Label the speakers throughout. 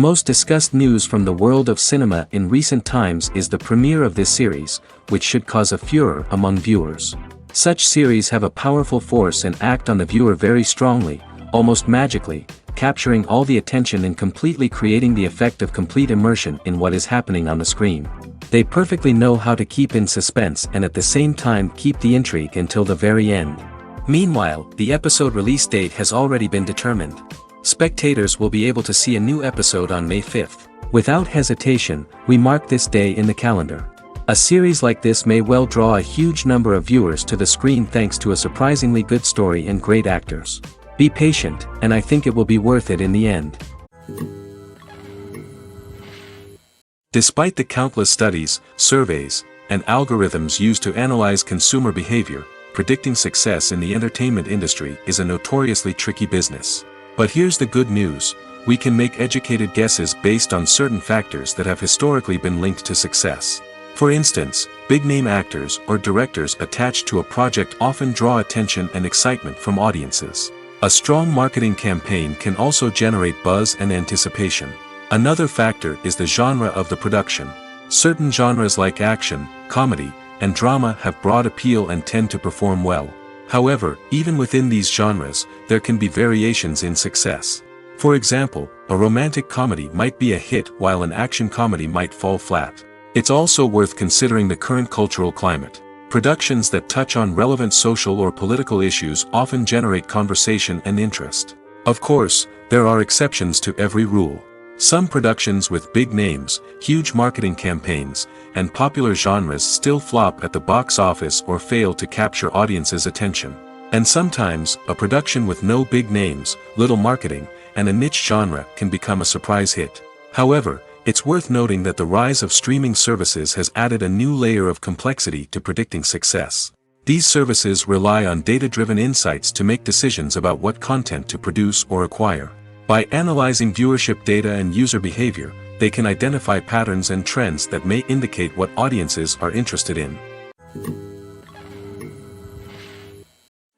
Speaker 1: most discussed news from the world of cinema in recent times is the premiere of this series, which should cause a furor among viewers. Such series have a powerful force and act on the viewer very strongly, almost magically, capturing all the attention and completely creating the effect of complete immersion in what is happening on the screen. They perfectly know how to keep in suspense and at the same time keep the intrigue until the very end. Meanwhile, the episode release date has already been determined. Spectators will be able to see a new episode on May 5th. Without hesitation, we mark this day in the calendar. A series like this may well draw a huge number of viewers to the screen thanks to a surprisingly good story and great actors. Be patient, and I think it will be worth it in the end. Despite the countless studies, surveys, and algorithms used to analyze consumer behavior, predicting success in the entertainment industry is a notoriously tricky business. But here's the good news: we can make educated guesses based on certain factors that have historically been linked to success. For instance, big-name actors or directors attached to a project often draw attention and excitement from audiences. A strong marketing campaign can also generate buzz and anticipation. Another factor is the genre of the production. Certain genres like action, comedy, and drama have broad appeal and tend to perform well. However, even within these genres, there can be variations in success. For example, a romantic comedy might be a hit while an action comedy might fall flat. It's also worth considering the current cultural climate. Productions that touch on relevant social or political issues often generate conversation and interest. Of course, there are exceptions to every rule. Some productions with big names, huge marketing campaigns, and popular genres still flop at the box office or fail to capture audiences' attention. And sometimes, a production with no big names, little marketing, and a niche genre can become a surprise hit. However, it's worth noting that the rise of streaming services has added a new layer of complexity to predicting success. These services rely on data-driven insights to make decisions about what content to produce or acquire. By analyzing viewership data and user behavior, they can identify patterns and trends that may indicate what audiences are interested in.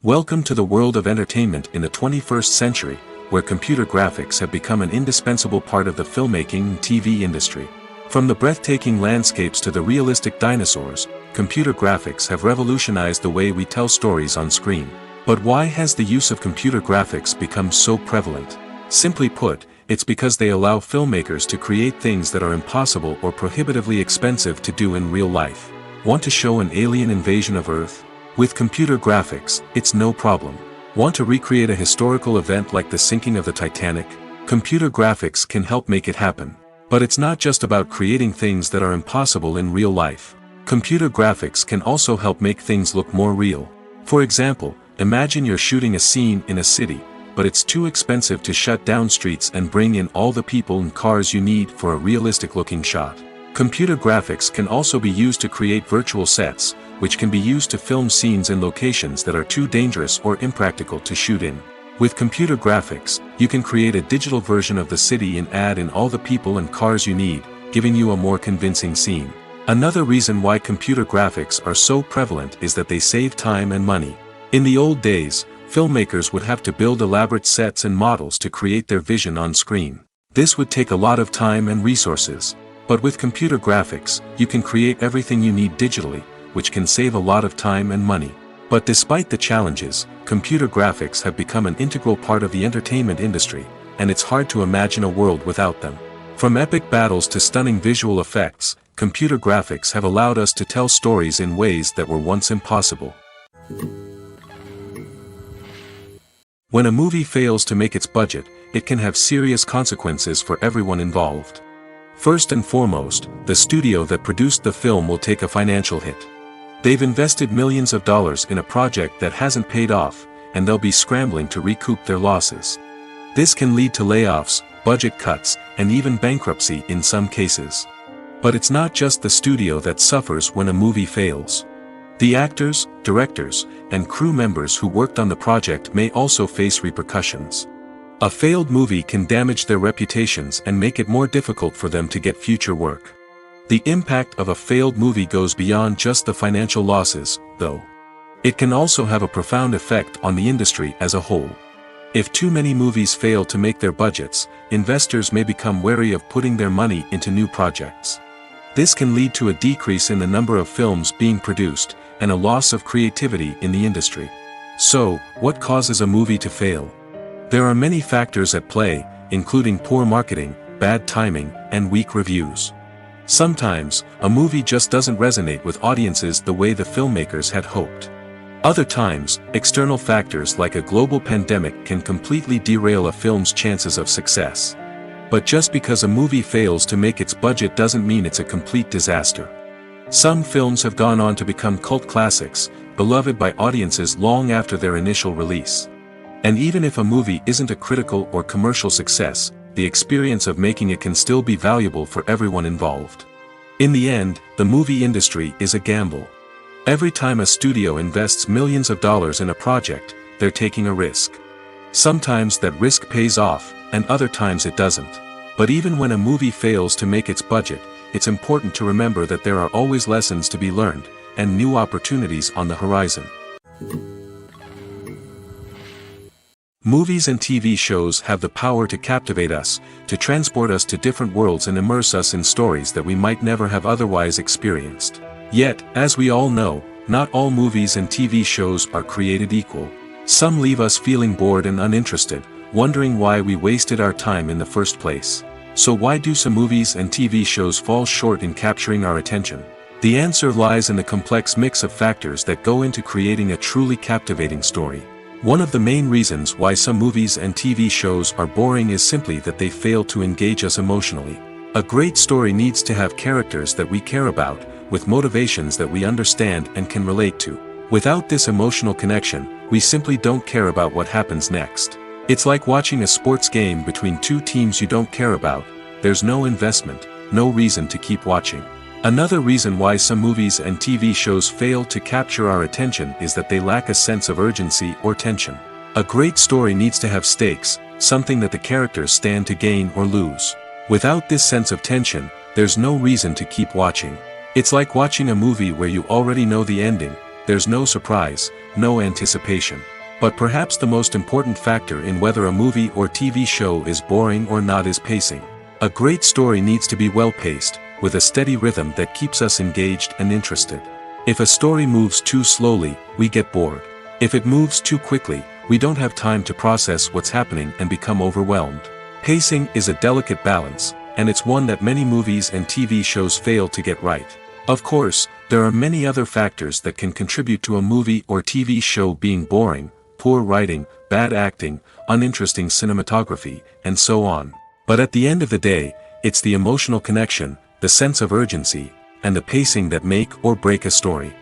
Speaker 1: Welcome to the world of entertainment in the 21st century, where computer graphics have become an indispensable part of the filmmaking and TV industry. From the breathtaking landscapes to the realistic dinosaurs, computer graphics have revolutionized the way we tell stories on screen. But why has the use of computer graphics become so prevalent? Simply put, it's because they allow filmmakers to create things that are impossible or prohibitively expensive to do in real life. Want to show an alien invasion of Earth? With computer graphics, it's no problem. Want to recreate a historical event like the sinking of the Titanic? Computer graphics can help make it happen. But it's not just about creating things that are impossible in real life. Computer graphics can also help make things look more real. For example, imagine you're shooting a scene in a city, but it's too expensive to shut down streets and bring in all the people and cars you need for a realistic-looking shot. Computer graphics can also be used to create virtual sets, which can be used to film scenes in locations that are too dangerous or impractical to shoot in. With computer graphics, you can create a digital version of the city and add in all the people and cars you need, giving you a more convincing scene. Another reason why computer graphics are so prevalent is that they save time and money. In the old days, filmmakers would have to build elaborate sets and models to create their vision on screen. This would take a lot of time and resources. But with computer graphics, you can create everything you need digitally, which can save a lot of time and money. But despite the challenges, computer graphics have become an integral part of the entertainment industry, and it's hard to imagine a world without them. From epic battles to stunning visual effects, computer graphics have allowed us to tell stories in ways that were once impossible. When a movie fails to make its budget, it can have serious consequences for everyone involved. First and foremost, the studio that produced the film will take a financial hit. They've invested millions of dollars in a project that hasn't paid off, and they'll be scrambling to recoup their losses. This can lead to layoffs, budget cuts, and even bankruptcy in some cases. But it's not just the studio that suffers when a movie fails. The actors, directors, and crew members who worked on the project may also face repercussions. A failed movie can damage their reputations and make it more difficult for them to get future work. The impact of a failed movie goes beyond just the financial losses, though. It can also have a profound effect on the industry as a whole. If too many movies fail to make their budgets, investors may become wary of putting their money into new projects. This can lead to a decrease in the number of films being produced, and a loss of creativity in the industry. So, what causes a movie to fail? There are many factors at play, including poor marketing, bad timing, and weak reviews. Sometimes, a movie just doesn't resonate with audiences the way the filmmakers had hoped. Other times, external factors like a global pandemic can completely derail a film's chances of success. But just because a movie fails to make its budget doesn't mean it's a complete disaster. Some films have gone on to become cult classics, beloved by audiences long after their initial release. And even if a movie isn't a critical or commercial success, the experience of making it can still be valuable for everyone involved. In the end, the movie industry is a gamble. Every time a studio invests millions of dollars in a project, they're taking a risk. Sometimes that risk pays off, and other times it doesn't. But even when a movie fails to make its budget, it's important to remember that there are always lessons to be learned, and new opportunities on the horizon. Movies and TV shows have the power to captivate us, to transport us to different worlds and immerse us in stories that we might never have otherwise experienced. Yet, as we all know, not all movies and TV shows are created equal. Some leave us feeling bored and uninterested, wondering why we wasted our time in the first place. So why do some movies and TV shows fall short in capturing our attention? The answer lies in the complex mix of factors that go into creating a truly captivating story. One of the main reasons why some movies and TV shows are boring is simply that they fail to engage us emotionally. A great story needs to have characters that we care about, with motivations that we understand and can relate to. Without this emotional connection, we simply don't care about what happens next. It's like watching a sports game between two teams you don't care about. There's no investment, no reason to keep watching. Another reason why some movies and TV shows fail to capture our attention is that they lack a sense of urgency or tension. A great story needs to have stakes, something that the characters stand to gain or lose. Without this sense of tension, there's no reason to keep watching. It's like watching a movie where you already know the ending. There's no surprise, no anticipation. But perhaps the most important factor in whether a movie or TV show is boring or not is pacing. A great story needs to be well-paced, with a steady rhythm that keeps us engaged and interested. If a story moves too slowly, we get bored. If it moves too quickly, we don't have time to process what's happening and become overwhelmed. Pacing is a delicate balance, and it's one that many movies and TV shows fail to get right. Of course, there are many other factors that can contribute to a movie or TV show being boring: poor writing, bad acting, uninteresting cinematography, and so on. But at the end of the day, it's the emotional connection, the sense of urgency, and the pacing that make or break a story.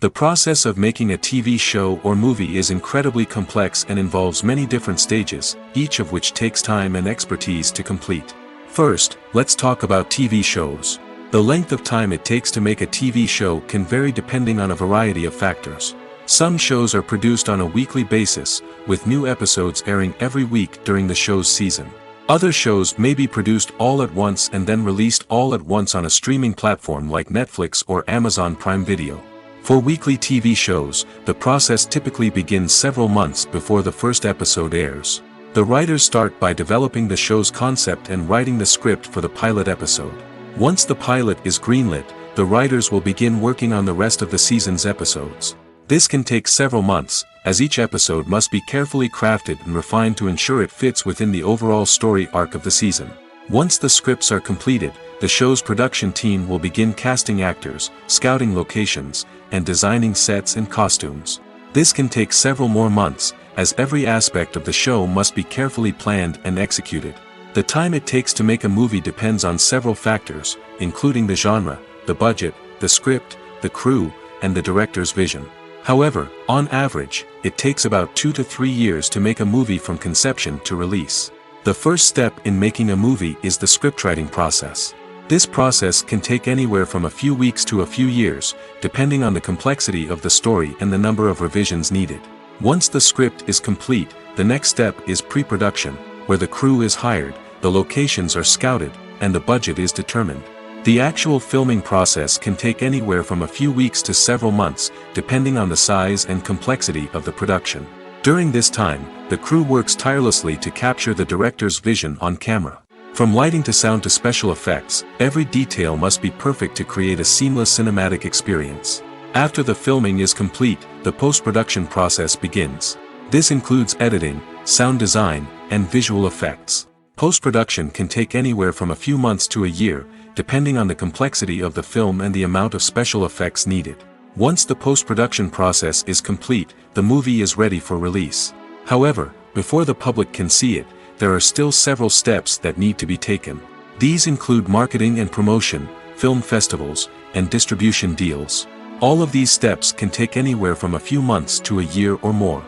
Speaker 1: The process of making a TV show or movie is incredibly complex and involves many different stages, each of which takes time and expertise to complete. First, let's talk about TV shows. The length of time it takes to make a TV show can vary depending on a variety of factors. Some shows are produced on a weekly basis, with new episodes airing every week during the show's season. Other shows may be produced all at once and then released all at once on a streaming platform like Netflix or Amazon Prime Video. For weekly TV shows, the process typically begins several months before the first episode airs. The writers start by developing the show's concept and writing the script for the pilot episode. Once the pilot is greenlit, the writers will begin working on the rest of the season's episodes. This can take several months, as each episode must be carefully crafted and refined to ensure it fits within the overall story arc of the season. Once the scripts are completed, the show's production team will begin casting actors, scouting locations, and designing sets and costumes. This can take several more months, as every aspect of the show must be carefully planned and executed. The time it takes to make a movie depends on several factors, including the genre, the budget, the script, the crew, and the director's vision. However, on average, it takes about 2 to 3 years to make a movie from conception to release. The first step in making a movie is the scriptwriting process. This process can take anywhere from a few weeks to a few years, depending on the complexity of the story and the number of revisions needed. Once the script is complete, the next step is pre-production, where the crew is hired, the locations are scouted, and the budget is determined. The actual filming process can take anywhere from a few weeks to several months, depending on the size and complexity of the production. During this time, the crew works tirelessly to capture the director's vision on camera. From lighting to sound to special effects, every detail must be perfect to create a seamless cinematic experience. After the filming is complete, the post-production process begins. This includes editing, sound design, and visual effects. Post-production can take anywhere from a few months to a year, depending on the complexity of the film and the amount of special effects needed. Once the post-production process is complete, the movie is ready for release. However, before the public can see it, there are still several steps that need to be taken. These include marketing and promotion, film festivals, and distribution deals. All of these steps can take anywhere from a few months to a year or more.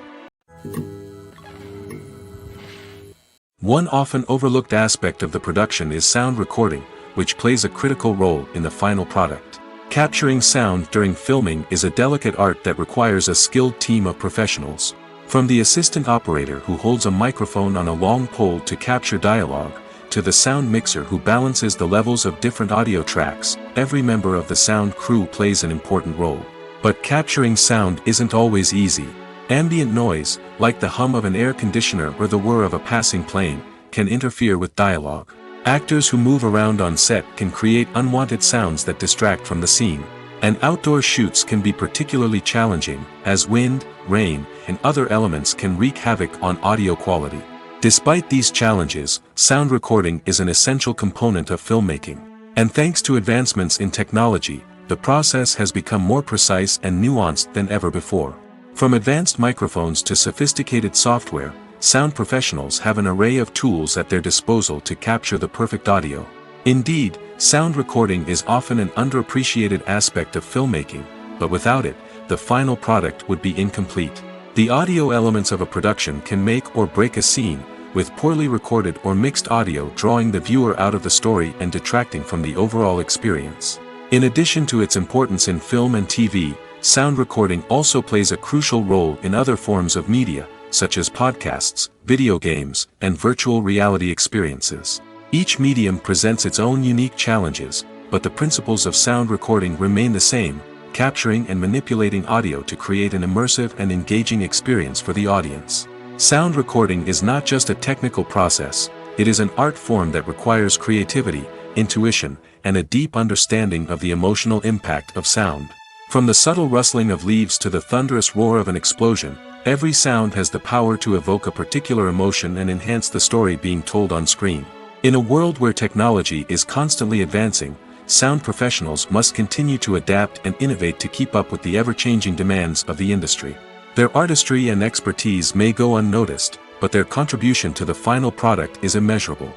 Speaker 1: One often overlooked aspect of the production is sound recording, which plays a critical role in the final product. Capturing sound during filming is a delicate art that requires a skilled team of professionals. From the assistant operator who holds a microphone on a long pole to capture dialogue, to the sound mixer who balances the levels of different audio tracks, every member of the sound crew plays an important role. But capturing sound isn't always easy. Ambient noise, like the hum of an air conditioner or the whir of a passing plane, can interfere with dialogue. Actors who move around on set can create unwanted sounds that distract from the scene. And outdoor shoots can be particularly challenging, as wind, rain, and other elements can wreak havoc on audio quality. Despite these challenges, sound recording is an essential component of filmmaking. And thanks to advancements in technology, the process has become more precise and nuanced than ever before. From advanced microphones to sophisticated software, sound professionals have an array of tools at their disposal to capture the perfect audio. Indeed, sound recording is often an underappreciated aspect of filmmaking, but without it, the final product would be incomplete. The audio elements of a production can make or break a scene, with poorly recorded or mixed audio drawing the viewer out of the story and detracting from the overall experience. In addition to its importance in film and TV, sound recording also plays a crucial role in other forms of media, such as podcasts, video games, and virtual reality experiences. Each medium presents its own unique challenges, but the principles of sound recording remain the same, capturing and manipulating audio to create an immersive and engaging experience for the audience. Sound recording is not just a technical process, it is an art form that requires creativity, intuition, and a deep understanding of the emotional impact of sound. From the subtle rustling of leaves to the thunderous roar of an explosion, every sound has the power to evoke a particular emotion and enhance the story being told on screen. In a world where technology is constantly advancing, sound professionals must continue to adapt and innovate to keep up with the ever-changing demands of the industry. Their artistry and expertise may go unnoticed, but their contribution to the final product is immeasurable.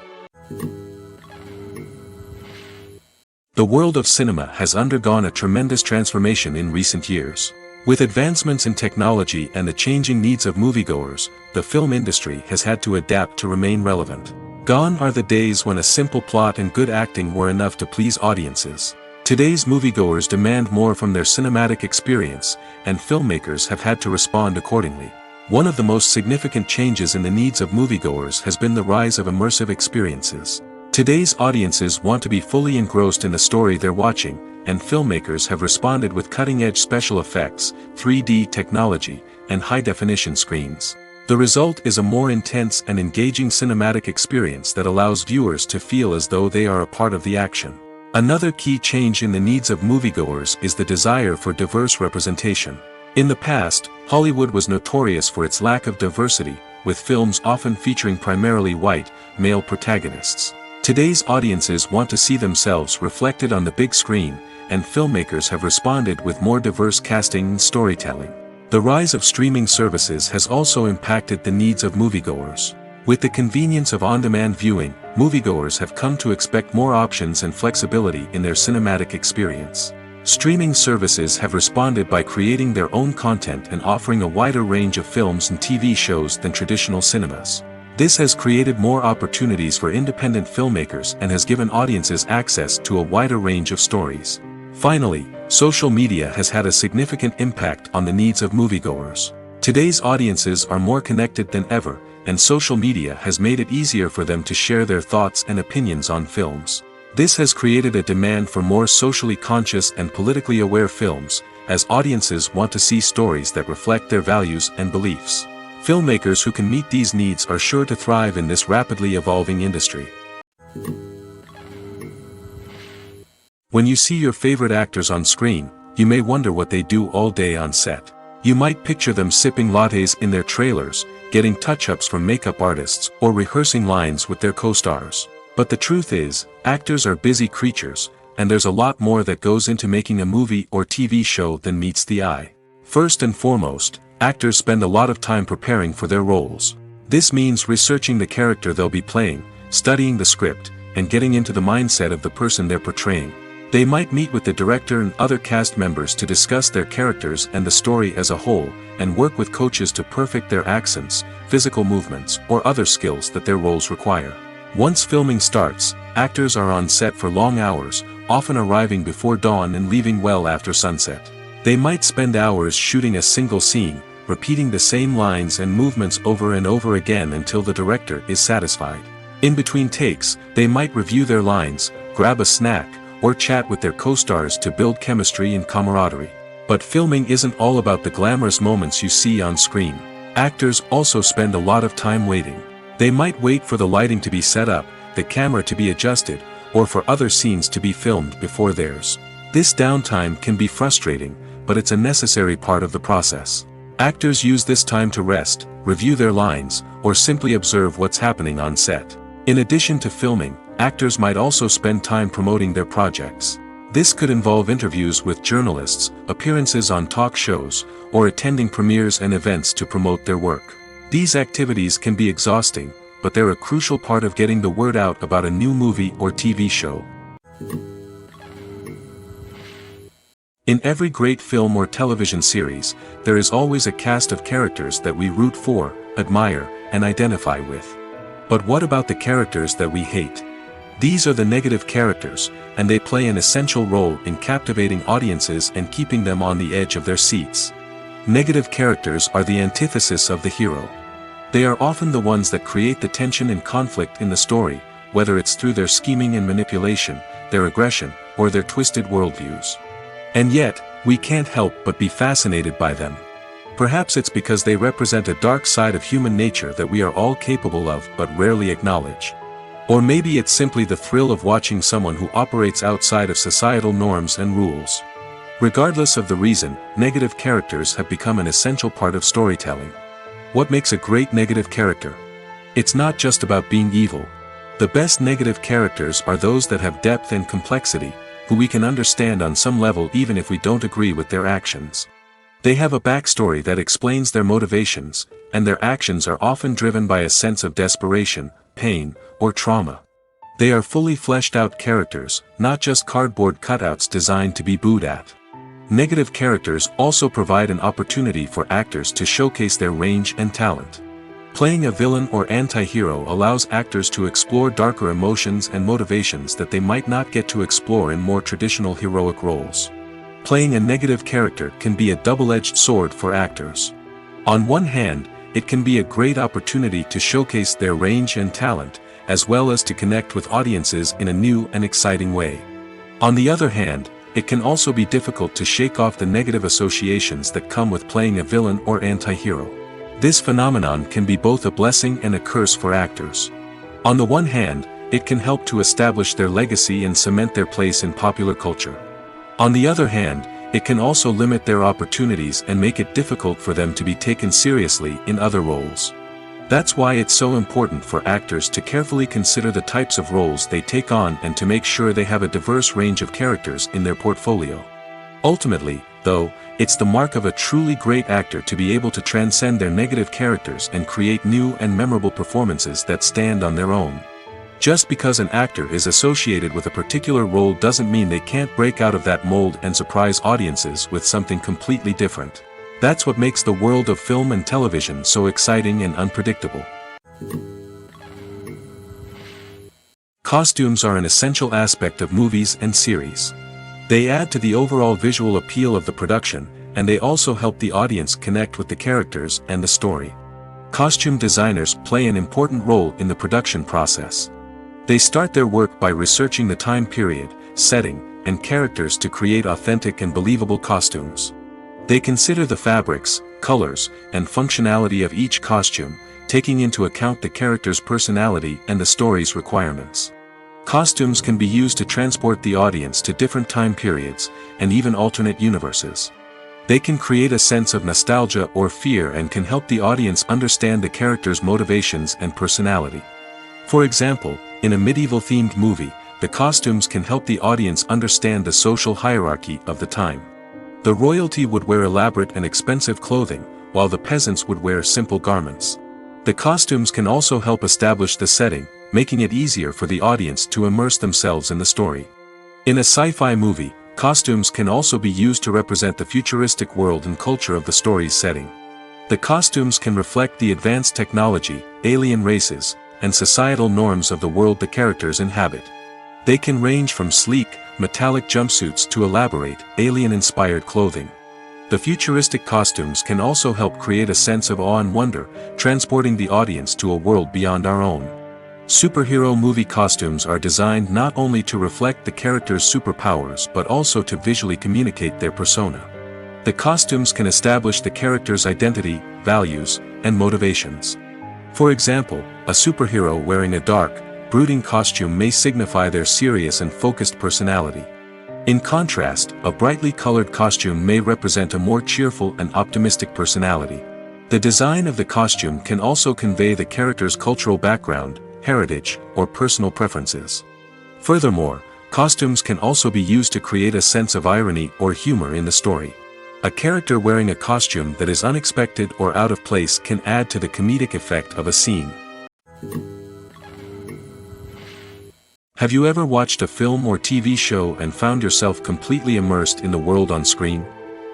Speaker 1: The world of cinema has undergone a tremendous transformation in recent years. With advancements in technology and the changing needs of moviegoers, the film industry has had to adapt to remain relevant. Gone are the days when a simple plot and good acting were enough to please audiences. Today's moviegoers demand more from their cinematic experience, and filmmakers have had to respond accordingly. One of the most significant changes in the needs of moviegoers has been the rise of immersive experiences. Today's audiences want to be fully engrossed in the story they're watching, and filmmakers have responded with cutting-edge special effects, 3D technology, and high-definition screens. The result is a more intense and engaging cinematic experience that allows viewers to feel as though they are a part of the action. Another key change in the needs of moviegoers is the desire for diverse representation. In the past, Hollywood was notorious for its lack of diversity, with films often featuring primarily white, male protagonists. Today's audiences want to see themselves reflected on the big screen, and filmmakers have responded with more diverse casting and storytelling. The rise of streaming services has also impacted the needs of moviegoers. With the convenience of on-demand viewing, moviegoers have come to expect more options and flexibility in their cinematic experience. Streaming services have responded by creating their own content and offering a wider range of films and TV shows than traditional cinemas. This has created more opportunities for independent filmmakers and has given audiences access to a wider range of stories. Finally, social media has had a significant impact on the needs of moviegoers. Today's audiences are more connected than ever, and social media has made it easier for them to share their thoughts and opinions on films. This has created a demand for more socially conscious and politically aware films, as audiences want to see stories that reflect their values and beliefs. Filmmakers who can meet these needs are sure to thrive in this rapidly evolving industry. When you see your favorite actors on screen, you may wonder what they do all day on set. You might picture them sipping lattes in their trailers, getting touch-ups from makeup artists, or rehearsing lines with their co-stars. But the truth is, actors are busy creatures, and there's a lot more that goes into making a movie or TV show than meets the eye. First and foremost, actors spend a lot of time preparing for their roles. This means researching the character they'll be playing, studying the script, and getting into the mindset of the person they're portraying. They might meet with the director and other cast members to discuss their characters and the story as a whole, and work with coaches to perfect their accents, physical movements, or other skills that their roles require. Once filming starts, actors are on set for long hours, often arriving before dawn and leaving well after sunset. They might spend hours shooting a single scene, repeating the same lines and movements over and over again until the director is satisfied. In between takes, they might review their lines, grab a snack, or chat with their co-stars to build chemistry and camaraderie. But filming isn't all about the glamorous moments you see on screen. Actors also spend a lot of time waiting. They might wait for the lighting to be set up, the camera to be adjusted, or for other scenes to be filmed before theirs. This downtime can be frustrating, but it's a necessary part of the process. Actors use this time to rest, review their lines, or simply observe what's happening on set. In addition to filming, actors might also spend time promoting their projects. This could involve interviews with journalists, appearances on talk shows, or attending premieres and events to promote their work. These activities can be exhausting, but they're a crucial part of getting the word out about a new movie or TV show. In every great film or television series, there is always a cast of characters that we root for, admire, and identify with. But what about the characters that we hate? These are the negative characters, and they play an essential role in captivating audiences and keeping them on the edge of their seats. Negative characters are the antithesis of the hero. They are often the ones that create the tension and conflict in the story, whether it's through their scheming and manipulation, their aggression, or their twisted worldviews. And yet, we can't help but be fascinated by them. Perhaps it's because they represent a dark side of human nature that we are all capable of but rarely acknowledge. Or maybe it's simply the thrill of watching someone who operates outside of societal norms and rules. Regardless of the reason, negative characters have become an essential part of storytelling. What makes a great negative character? It's not just about being evil. The best negative characters are those that have depth and complexity, who we can understand on some level even if we don't agree with their actions. They have a backstory that explains their motivations, and their actions are often driven by a sense of desperation, pain, or trauma. They are fully fleshed out characters, not just cardboard cutouts designed to be booed at. Negative characters also provide an opportunity for actors to showcase their range and talent. Playing a villain or anti-hero allows actors to explore darker emotions and motivations that they might not get to explore in more traditional heroic roles. Playing a negative character can be a double-edged sword for actors. On one hand, it can be a great opportunity to showcase their range and talent, as well as to connect with audiences in a new and exciting way. On the other hand, it can also be difficult to shake off the negative associations that come with playing a villain or anti-hero. This phenomenon can be both a blessing and a curse for actors. On the one hand, it can help to establish their legacy and cement their place in popular culture. On the other hand, it can also limit their opportunities and make it difficult for them to be taken seriously in other roles. That's why it's so important for actors to carefully consider the types of roles they take on and to make sure they have a diverse range of characters in their portfolio. Ultimately, though, it's the mark of a truly great actor to be able to transcend their negative characters and create new and memorable performances that stand on their own. Just because an actor is associated with a particular role doesn't mean they can't break out of that mold and surprise audiences with something completely different. That's what makes the world of film and television so exciting and unpredictable. Costumes are an essential aspect of movies and series. They add to the overall visual appeal of the production, and they also help the audience connect with the characters and the story. Costume designers play an important role in the production process. They start their work by researching the time period, setting, and characters to create authentic and believable costumes. They consider the fabrics, colors, and functionality of each costume, taking into account the character's personality and the story's requirements. Costumes can be used to transport the audience to different time periods, and even alternate universes. They can create a sense of nostalgia or fear and can help the audience understand the character's motivations and personality. For example, in a medieval-themed movie, the costumes can help the audience understand the social hierarchy of the time. The royalty would wear elaborate and expensive clothing, while the peasants would wear simple garments. The costumes can also help establish the setting, making it easier for the audience to immerse themselves in the story. In a sci-fi movie, costumes can also be used to represent the futuristic world and culture of the story's setting. The costumes can reflect the advanced technology, alien races, and societal norms of the world the characters inhabit. They can range from sleek, metallic jumpsuits to elaborate, alien-inspired clothing. The futuristic costumes can also help create a sense of awe and wonder, transporting the audience to a world beyond our own. Superhero movie costumes are designed not only to reflect the character's superpowers but also to visually communicate their persona. The costumes can establish the character's identity, values, and motivations. For example, a superhero wearing a dark, brooding costume may signify their serious and focused personality. In contrast, a brightly colored costume may represent a more cheerful and optimistic personality. The design of the costume can also convey the character's cultural background, heritage, or personal preferences. Furthermore, costumes can also be used to create a sense of irony or humor in the story. A character wearing a costume that is unexpected or out of place can add to the comedic effect of a scene. Have you ever watched a film or TV show and found yourself completely immersed in the world on screen?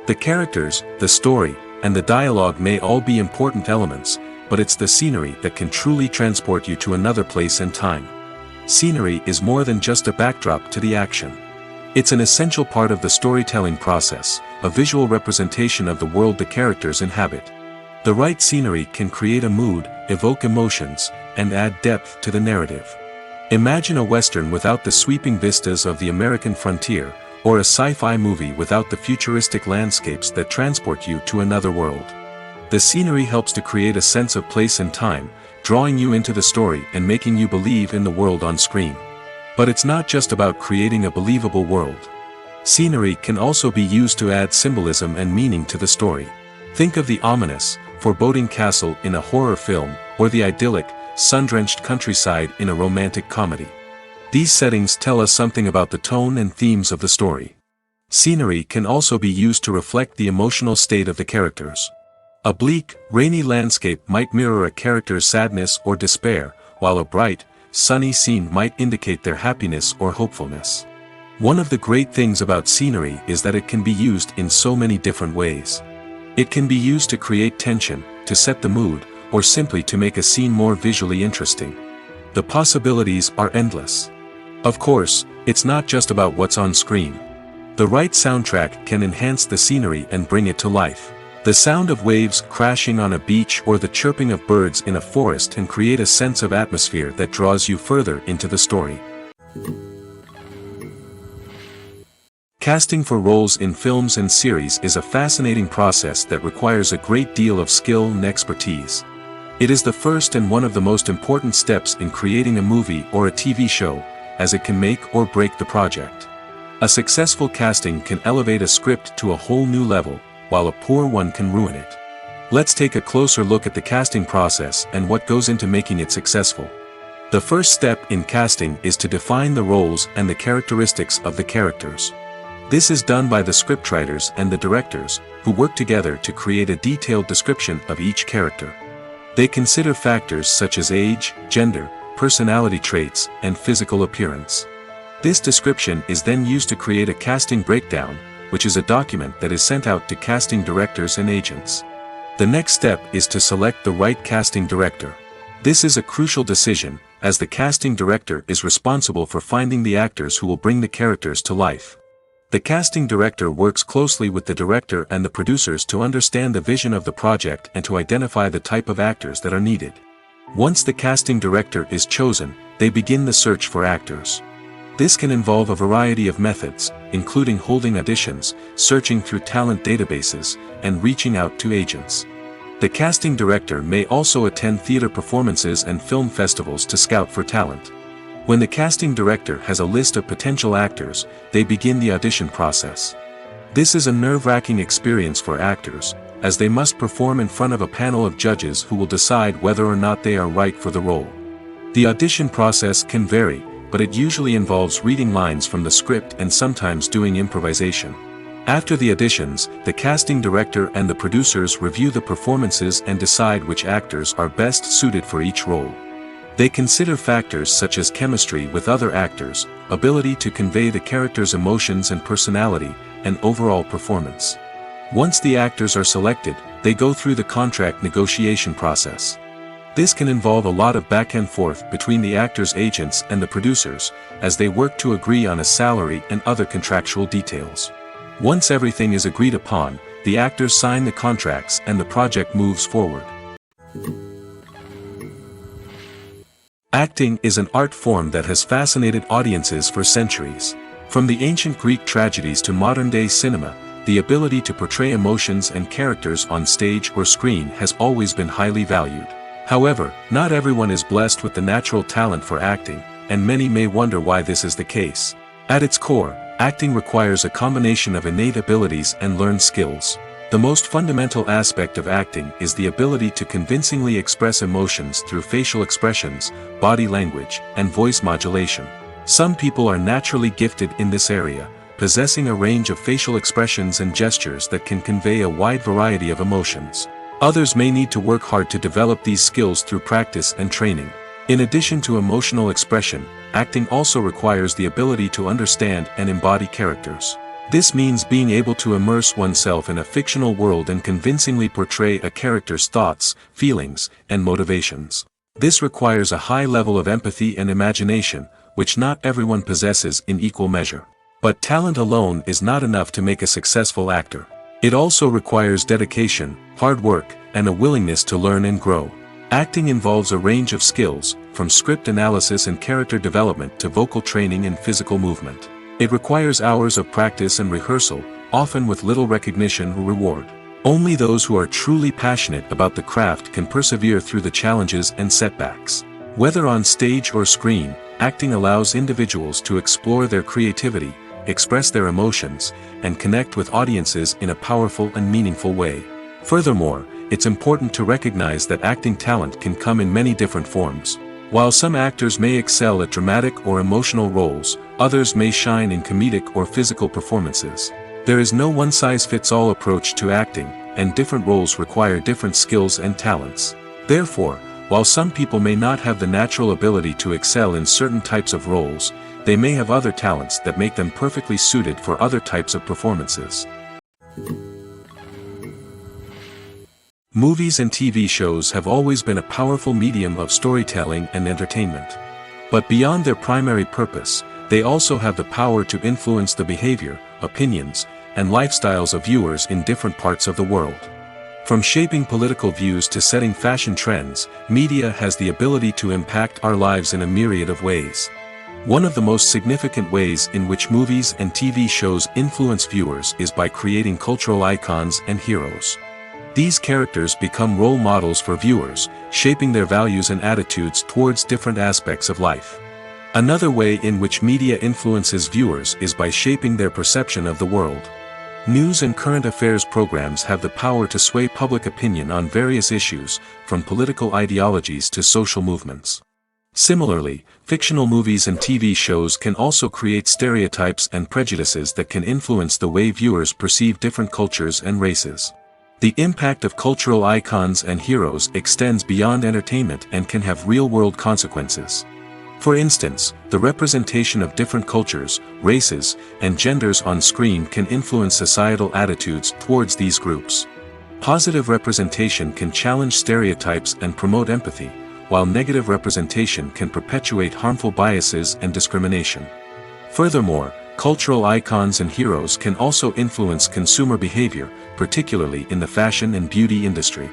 Speaker 1: The characters, the story, and the dialogue may all be important elements, but it's the scenery that can truly transport you to another place and time. Scenery is more than just a backdrop to the action. It's an essential part of the storytelling process, a visual representation of the world the characters inhabit. The right scenery can create a mood, evoke emotions, and add depth to the narrative. Imagine a Western without the sweeping vistas of the American frontier, or a sci-fi movie without the futuristic landscapes that transport you to another world. The scenery helps to create a sense of place and time, drawing you into the story and making you believe in the world on screen. But it's not just about creating a believable world. Scenery can also be used to add symbolism and meaning to the story. Think of the ominous, foreboding castle in a horror film, or the idyllic, sun-drenched countryside in a romantic comedy. These settings tell us something about the tone and themes of the story. Scenery can also be used to reflect the emotional state of the characters. A bleak, rainy landscape might mirror a character's sadness or despair, while a bright, sunny scene might indicate their happiness or hopefulness. One of the great things about scenery is that it can be used in so many different ways. It can be used to create tension, to set the mood, or simply to make a scene more visually interesting. The possibilities are endless. Of course, it's not just about what's on screen. The right soundtrack can enhance the scenery and bring it to life. The sound of waves crashing on a beach or the chirping of birds in a forest can create a sense of atmosphere that draws you further into the story. Casting for roles in films and series is a fascinating process that requires a great deal of skill and expertise. It is the first and one of the most important steps in creating a movie or a TV show, as it can make or break the project. A successful casting can elevate a script to a whole new level, while a poor one can ruin it. Let's take a closer look at the casting process and what goes into making it successful. The first step in casting is to define the roles and the characteristics of the characters. This is done by the scriptwriters and the directors, who work together to create a detailed description of each character. They consider factors such as age, gender, personality traits, and physical appearance. This description is then used to create a casting breakdown, which is a document that is sent out to casting directors and agents. The next step is to select the right casting director. This is a crucial decision, as the casting director is responsible for finding the actors who will bring the characters to life. The casting director works closely with the director and the producers to understand the vision of the project and to identify the type of actors that are needed. Once the casting director is chosen, they begin the search for actors. This can involve a variety of methods, including holding auditions, searching through talent databases, and reaching out to agents. The casting director may also attend theater performances and film festivals to scout for talent. When the casting director has a list of potential actors, they begin the audition process. This is a nerve-wracking experience for actors, as they must perform in front of a panel of judges who will decide whether or not they are right for the role. The audition process can vary, but it usually involves reading lines from the script and sometimes doing improvisation. After the auditions, the casting director and the producers review the performances and decide which actors are best suited for each role. They consider factors such as chemistry with other actors, ability to convey the character's emotions and personality, and overall performance. Once the actors are selected, they go through the contract negotiation process. This can involve a lot of back and forth between the actors' agents and the producers, as they work to agree on a salary and other contractual details. Once everything is agreed upon, the actors sign the contracts and the project moves forward. Acting is an art form that has fascinated audiences for centuries. From the ancient Greek tragedies to modern-day cinema, the ability to portray emotions and characters on stage or screen has always been highly valued. However, not everyone is blessed with the natural talent for acting, and many may wonder why this is the case. At its core, acting requires a combination of innate abilities and learned skills. The most fundamental aspect of acting is the ability to convincingly express emotions through facial expressions, body language, and voice modulation. Some people are naturally gifted in this area, possessing a range of facial expressions and gestures that can convey a wide variety of emotions. Others may need to work hard to develop these skills through practice and training. In addition to emotional expression, acting also requires the ability to understand and embody characters. This means being able to immerse oneself in a fictional world and convincingly portray a character's thoughts, feelings, and motivations. This requires a high level of empathy and imagination, which not everyone possesses in equal measure. But talent alone is not enough to make a successful actor. It also requires dedication, hard work, and a willingness to learn and grow. Acting involves a range of skills, from script analysis and character development to vocal training and physical movement. It requires hours of practice and rehearsal, often with little recognition or reward. Only those who are truly passionate about the craft can persevere through the challenges and setbacks. Whether on stage or screen, acting allows individuals to explore their creativity, express their emotions, and connect with audiences in a powerful and meaningful way. Furthermore, it's important to recognize that acting talent can come in many different forms. While some actors may excel at dramatic or emotional roles, others may shine in comedic or physical performances. There is no one-size-fits-all approach to acting, and different roles require different skills and talents. Therefore, while some people may not have the natural ability to excel in certain types of roles, they may have other talents that make them perfectly suited for other types of performances. Movies and TV shows have always been a powerful medium of storytelling and entertainment. But beyond their primary purpose, they also have the power to influence the behavior, opinions, and lifestyles of viewers in different parts of the world. From shaping political views to setting fashion trends, media has the ability to impact our lives in a myriad of ways. One of the most significant ways in which movies and TV shows influence viewers is by creating cultural icons and heroes. These characters become role models for viewers, shaping their values and attitudes towards different aspects of life. Another way in which media influences viewers is by shaping their perception of the world. News and current affairs programs have the power to sway public opinion on various issues, from political ideologies to social movements. Similarly, fictional movies and TV shows can also create stereotypes and prejudices that can influence the way viewers perceive different cultures and races. The impact of cultural icons and heroes extends beyond entertainment and can have real-world consequences. For instance, the representation of different cultures, races, and genders on screen can influence societal attitudes towards these groups. Positive representation can challenge stereotypes and promote empathy, while negative representation can perpetuate harmful biases and discrimination. Furthermore, cultural icons and heroes can also influence consumer behavior, particularly in the fashion and beauty industry.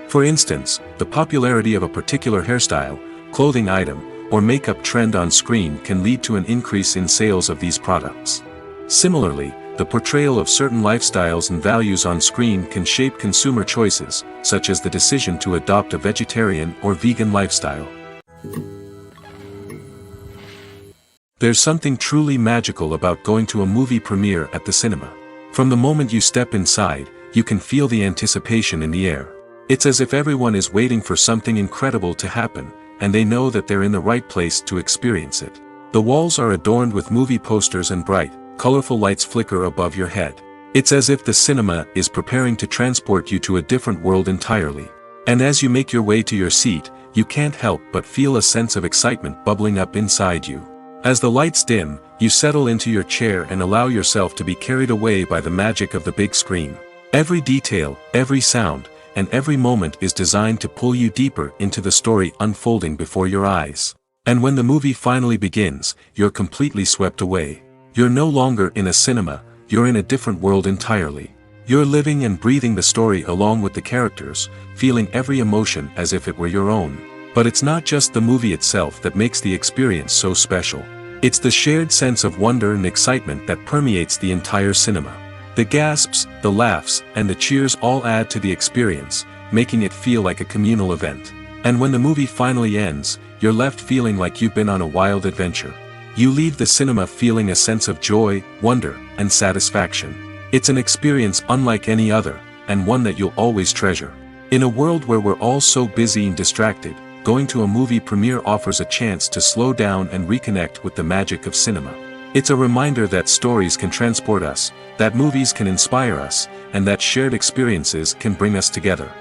Speaker 1: For instance, the popularity of a particular hairstyle, clothing item, or makeup trend on screen can lead to an increase in sales of these products. Similarly, the portrayal of certain lifestyles and values on screen can shape consumer choices, such as the decision to adopt a vegetarian or vegan lifestyle. There's something truly magical about going to a movie premiere at the cinema. From the moment you step inside, you can feel the anticipation in the air. It's as if everyone is waiting for something incredible to happen, and they know that they're in the right place to experience it. The walls are adorned with movie posters and bright, colorful lights flicker above your head. It's as if the cinema is preparing to transport you to a different world entirely. And as you make your way to your seat, you can't help but feel a sense of excitement bubbling up inside you. As the lights dim, you settle into your chair and allow yourself to be carried away by the magic of the big screen. Every detail, every sound, and every moment is designed to pull you deeper into the story unfolding before your eyes. And when the movie finally begins, you're completely swept away. You're no longer in a cinema, you're in a different world entirely. You're living and breathing the story along with the characters, feeling every emotion as if it were your own. But it's not just the movie itself that makes the experience so special. It's the shared sense of wonder and excitement that permeates the entire cinema. The gasps, the laughs, and the cheers all add to the experience, making it feel like a communal event. And when the movie finally ends, you're left feeling like you've been on a wild adventure. You leave the cinema feeling a sense of joy, wonder, and satisfaction. It's an experience unlike any other, and one that you'll always treasure. In a world where we're all so busy and distracted, going to a movie premiere offers a chance to slow down and reconnect with the magic of cinema. It's a reminder that stories can transport us, that movies can inspire us, and that shared experiences can bring us together.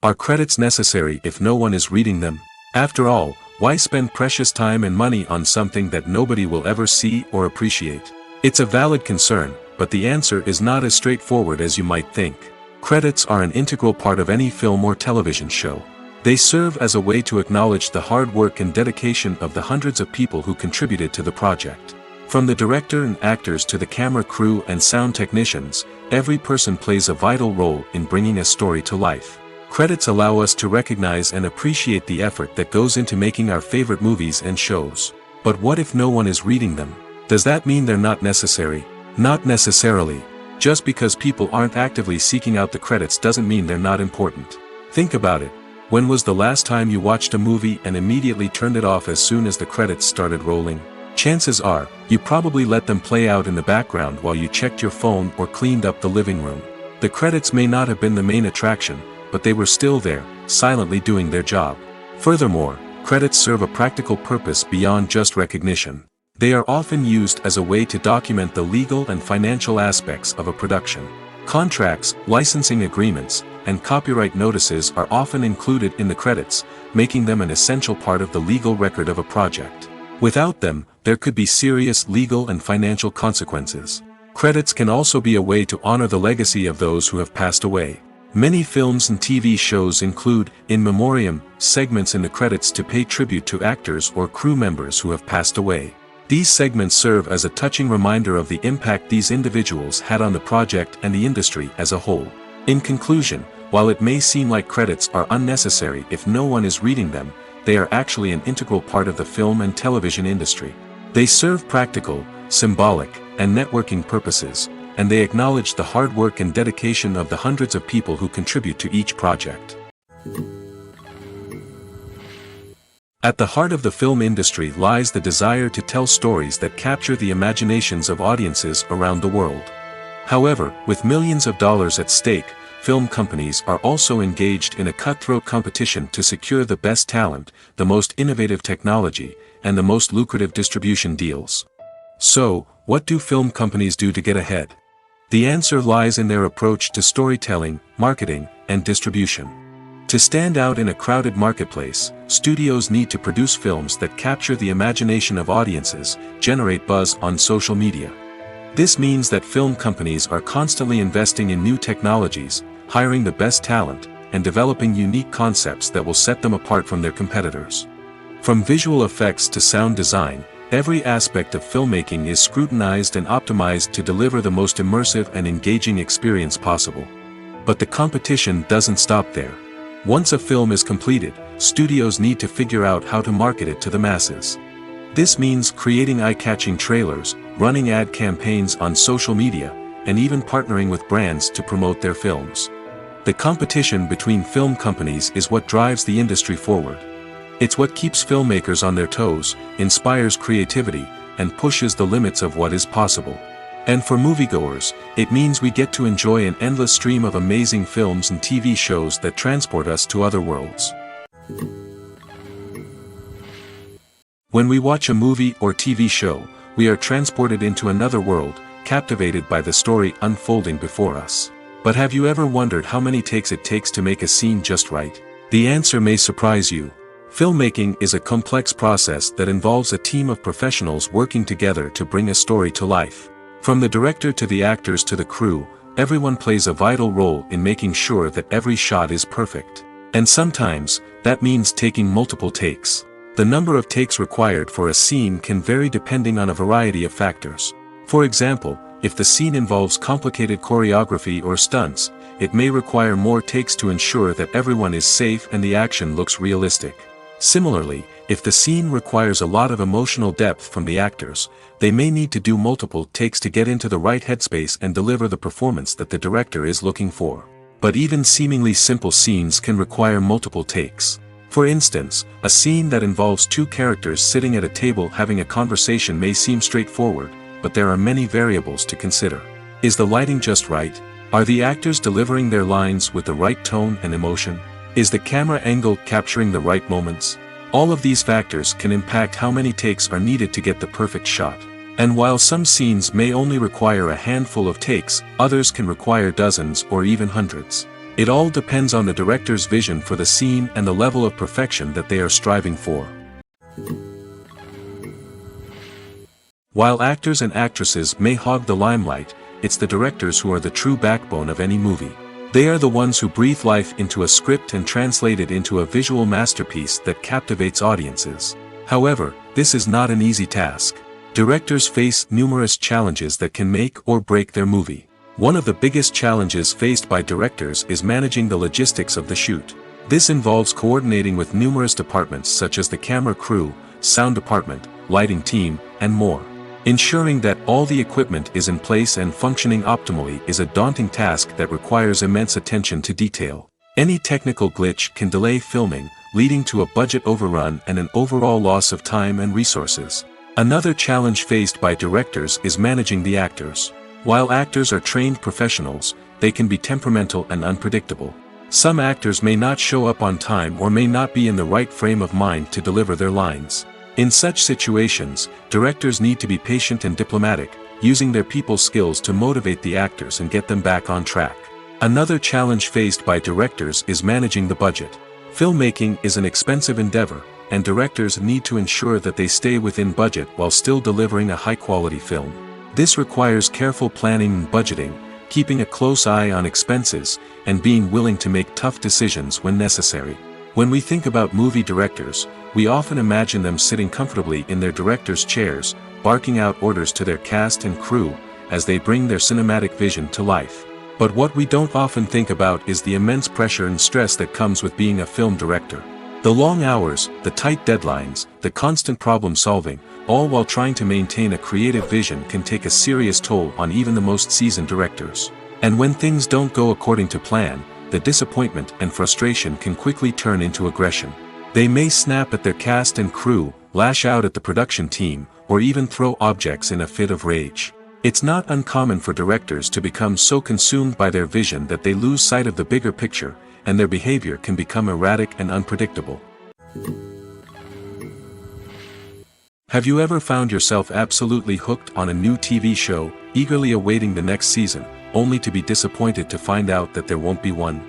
Speaker 1: Are credits necessary if no one is reading them? After all, why spend precious time and money on something that nobody will ever see or appreciate? It's a valid concern, but the answer is not as straightforward as you might think. Credits are an integral part of any film or television show. They serve as a way to acknowledge the hard work and dedication of the hundreds of people who contributed to the project. From the director and actors to the camera crew and sound technicians, every person plays a vital role in bringing a story to life. Credits allow us to recognize and appreciate the effort that goes into making our favorite movies and shows. But what if no one is reading them? Does that mean they're not necessary? Not necessarily. Just because people aren't actively seeking out the credits doesn't mean they're not important. Think about it. When was the last time you watched a movie and immediately turned it off as soon as the credits started rolling? Chances are, you probably let them play out in the background while you checked your phone or cleaned up the living room. The credits may not have been the main attraction, but they were still there, silently doing their job. Furthermore, credits serve a practical purpose beyond just recognition. They are often used as a way to document the legal and financial aspects of a production. Contracts, licensing agreements, and copyright notices are often included in the credits, making them an essential part of the legal record of a project. Without them, there could be serious legal and financial consequences. Credits can also be a way to honor the legacy of those who have passed away. Many films and TV shows include, in memoriam, segments in the credits to pay tribute to actors or crew members who have passed away. These segments serve as a touching reminder of the impact these individuals had on the project and the industry as a whole. In conclusion, while it may seem like credits are unnecessary if no one is reading them, they are actually an integral part of the film and television industry. They serve practical, symbolic, and networking purposes, and they acknowledge the hard work and dedication of the hundreds of people who contribute to each project. At the heart of the film industry lies the desire to tell stories that capture the imaginations of audiences around the world. However, with millions of dollars at stake, film companies are also engaged in a cutthroat competition to secure the best talent, the most innovative technology, and the most lucrative distribution deals. So, what do film companies do to get ahead? The answer lies in their approach to storytelling, marketing, and distribution. To stand out in a crowded marketplace, studios need to produce films that capture the imagination of audiences, generate buzz on social media. This means that film companies are constantly investing in new technologies, hiring the best talent, and developing unique concepts that will set them apart from their competitors. From visual effects to sound design, every aspect of filmmaking is scrutinized and optimized to deliver the most immersive and engaging experience possible. But the competition doesn't stop there. Once a film is completed, studios need to figure out how to market it to the masses. This means creating eye-catching trailers, running ad campaigns on social media, and even partnering with brands to promote their films. The competition between film companies is what drives the industry forward. It's what keeps filmmakers on their toes, inspires creativity, and pushes the limits of what is possible. And for moviegoers, it means we get to enjoy an endless stream of amazing films and TV shows that transport us to other worlds. When we watch a movie or TV show, we are transported into another world, captivated by the story unfolding before us. But have you ever wondered how many takes it takes to make a scene just right? The answer may surprise you. Filmmaking is a complex process that involves a team of professionals working together to bring a story to life. From the director to the actors to the crew, everyone plays a vital role in making sure that every shot is perfect. And sometimes, that means taking multiple takes. The number of takes required for a scene can vary depending on a variety of factors. For example, if the scene involves complicated choreography or stunts, it may require more takes to ensure that everyone is safe and the action looks realistic. Similarly, if the scene requires a lot of emotional depth from the actors, they may need to do multiple takes to get into the right headspace and deliver the performance that the director is looking for. But even seemingly simple scenes can require multiple takes. For instance, a scene that involves two characters sitting at a table having a conversation may seem straightforward, but there are many variables to consider. Is the lighting just right? Are the actors delivering their lines with the right tone and emotion? Is the camera angle capturing the right moments? All of these factors can impact how many takes are needed to get the perfect shot. And while some scenes may only require a handful of takes, others can require dozens or even hundreds. It all depends on the director's vision for the scene and the level of perfection that they are striving for. While actors and actresses may hog the limelight, it's the directors who are the true backbone of any movie. They are the ones who breathe life into a script and translate it into a visual masterpiece that captivates audiences. However, this is not an easy task. Directors face numerous challenges that can make or break their movie. One of the biggest challenges faced by directors is managing the logistics of the shoot. This involves coordinating with numerous departments such as the camera crew, sound department, lighting team, and more. Ensuring that all the equipment is in place and functioning optimally is a daunting task that requires immense attention to detail. Any technical glitch can delay filming, leading to a budget overrun and an overall loss of time and resources. Another challenge faced by directors is managing the actors. While actors are trained professionals, they can be temperamental and unpredictable. Some actors may not show up on time or may not be in the right frame of mind to deliver their lines. In such situations, directors need to be patient and diplomatic, using their people skills to motivate the actors and get them back on track. Another challenge faced by directors is managing the budget. Filmmaking is an expensive endeavor, and directors need to ensure that they stay within budget while still delivering a high-quality film. This requires careful planning and budgeting, keeping a close eye on expenses, and being willing to make tough decisions when necessary. When we think about movie directors, we often imagine them sitting comfortably in their director's chairs, barking out orders to their cast and crew, as they bring their cinematic vision to life. But what we don't often think about is the immense pressure and stress that comes with being a film director. The long hours, the tight deadlines, the constant problem solving, all while trying to maintain a creative vision can take a serious toll on even the most seasoned directors. And when things don't go according to plan, the disappointment and frustration can quickly turn into aggression. They may snap at their cast and crew, lash out at the production team, or even throw objects in a fit of rage. It's not uncommon for directors to become so consumed by their vision that they lose sight of the bigger picture, and their behavior can become erratic and unpredictable. Have you ever found yourself absolutely hooked on a new TV show, eagerly awaiting the next season, only to be disappointed to find out that there won't be one?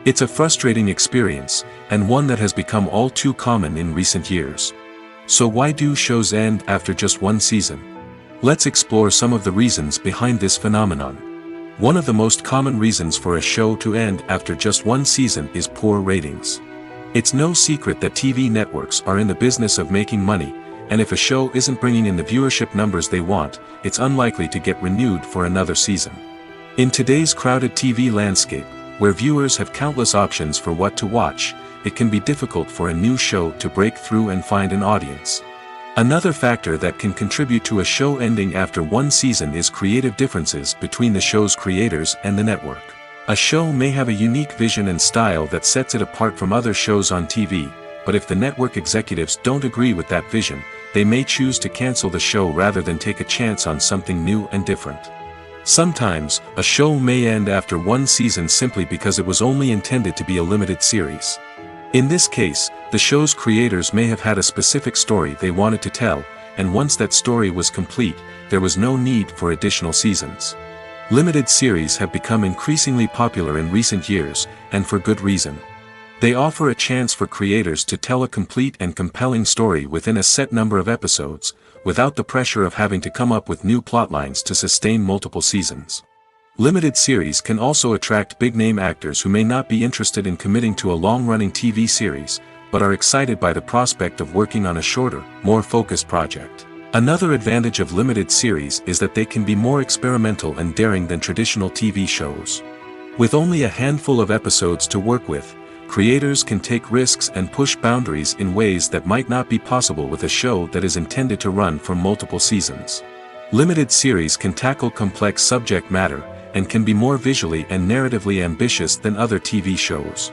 Speaker 1: It's a frustrating experience, and one that has become all too common in recent years. So why do shows end after just one season? Let's explore some of the reasons behind this phenomenon. One of the most common reasons for a show to end after just one season is poor ratings. It's no secret that TV networks are in the business of making money, and if a show isn't bringing in the viewership numbers they want, it's unlikely to get renewed for another season. In today's crowded TV landscape, Where viewers have countless options for what to watch, it can be difficult for a new show to break through and find an audience. Another factor that can contribute to a show ending after one season is creative differences between the show's creators and the network. A show may have a unique vision and style that sets it apart from other shows on TV, but if the network executives don't agree with that vision, they may choose to cancel the show rather than take a chance on something new and different. Sometimes, a show may end after one season simply because it was only intended to be a limited series. In this case, the show's creators may have had a specific story they wanted to tell, and once that story was complete, there was no need for additional seasons. Limited series have become increasingly popular in recent years, and for good reason. They offer a chance for creators to tell a complete and compelling story within a set number of episodes, without the pressure of having to come up with new plotlines to sustain multiple seasons. Limited series can also attract big-name actors who may not be interested in committing to a long-running TV series, but are excited by the prospect of working on a shorter, more focused project. Another advantage of limited series is that they can be more experimental and daring than traditional TV shows. With only a handful of episodes to work with, creators can take risks and push boundaries in ways that might not be possible with a show that is intended to run for multiple seasons. Limited series can tackle complex subject matter, and can be more visually and narratively ambitious than other TV shows.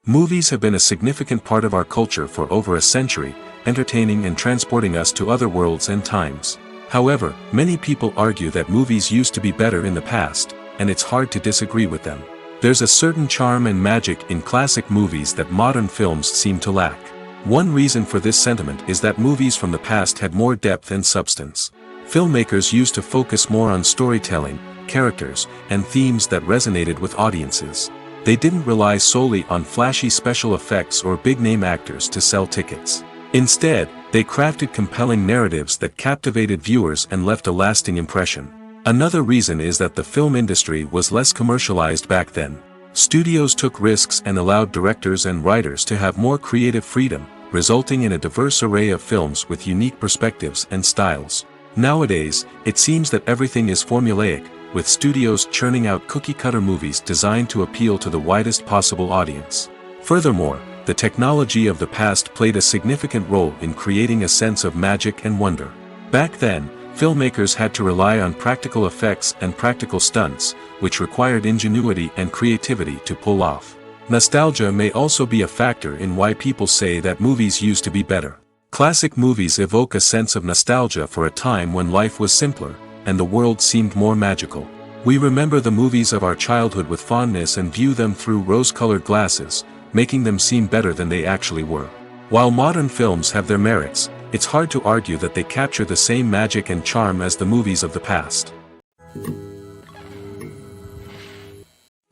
Speaker 1: Movies have been a significant part of our culture for over a century, entertaining and transporting us to other worlds and times. However, many people argue that movies used to be better in the past, and it's hard to disagree with them. There's a certain charm and magic in classic movies that modern films seem to lack. One reason for this sentiment is that movies from the past had more depth and substance. Filmmakers used to focus more on storytelling, characters, and themes that resonated with audiences. They didn't rely solely on flashy special effects or big-name actors to sell tickets. Instead, they crafted compelling narratives that captivated viewers and left a lasting impression. Another reason is that the film industry was less commercialized back then. Studios took risks and allowed directors and writers to have more creative freedom, resulting in a diverse array of films with unique perspectives and styles. Nowadays, it seems that everything is formulaic, with studios churning out cookie-cutter movies designed to appeal to the widest possible audience. Furthermore, the technology of the past played a significant role in creating a sense of magic and wonder. Back then, filmmakers had to rely on practical effects and practical stunts, which required ingenuity and creativity to pull off. Nostalgia may also be a factor in why people say that movies used to be better. Classic movies evoke a sense of nostalgia for a time when life was simpler, and the world seemed more magical. We remember the movies of our childhood with fondness and view them through rose-colored glasses, making them seem better than they actually were. While modern films have their merits, it's hard to argue that they capture the same magic and charm as the movies of the past.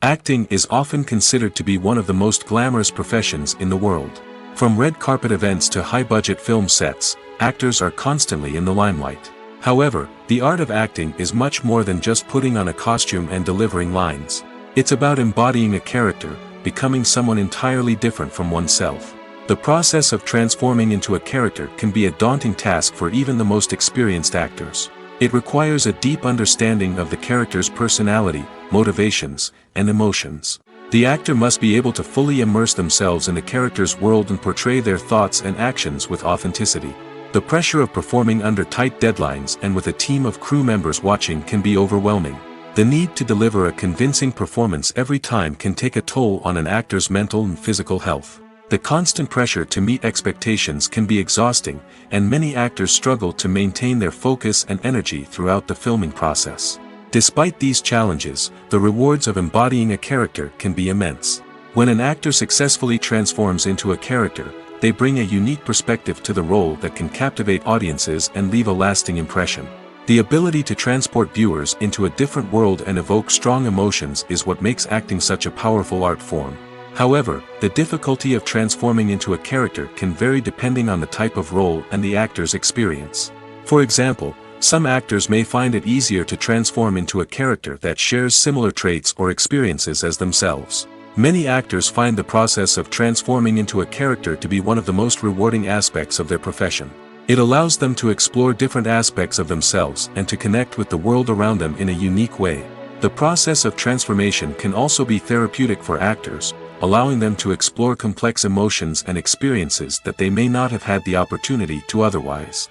Speaker 1: Acting is often considered to be one of the most glamorous professions in the world. From red carpet events to high-budget film sets, actors are constantly in the limelight. However, the art of acting is much more than just putting on a costume and delivering lines. It's about embodying a character, becoming someone entirely different from oneself. The process of transforming into a character can be a daunting task for even the most experienced actors. It requires a deep understanding of the character's personality, motivations, and emotions. The actor must be able to fully immerse themselves in the character's world and portray their thoughts and actions with authenticity. The pressure of performing under tight deadlines and with a team of crew members watching can be overwhelming. The need to deliver a convincing performance every time can take a toll on an actor's mental and physical health. The constant pressure to meet expectations can be exhausting, and many actors struggle to maintain their focus and energy throughout the filming process. Despite these challenges, the rewards of embodying a character can be immense. When an actor successfully transforms into a character, they bring a unique perspective to the role that can captivate audiences and leave a lasting impression. The ability to transport viewers into a different world and evoke strong emotions is what makes acting such a powerful art form. However, the difficulty of transforming into a character can vary depending on the type of role and the actor's experience. For example, some actors may find it easier to transform into a character that shares similar traits or experiences as themselves. Many actors find the process of transforming into a character to be one of the most rewarding aspects of their profession. It allows them to explore different aspects of themselves and to connect with the world around them in a unique way. The process of transformation can also be therapeutic for actors, allowing them to explore complex emotions and experiences that they may not have had the opportunity to otherwise.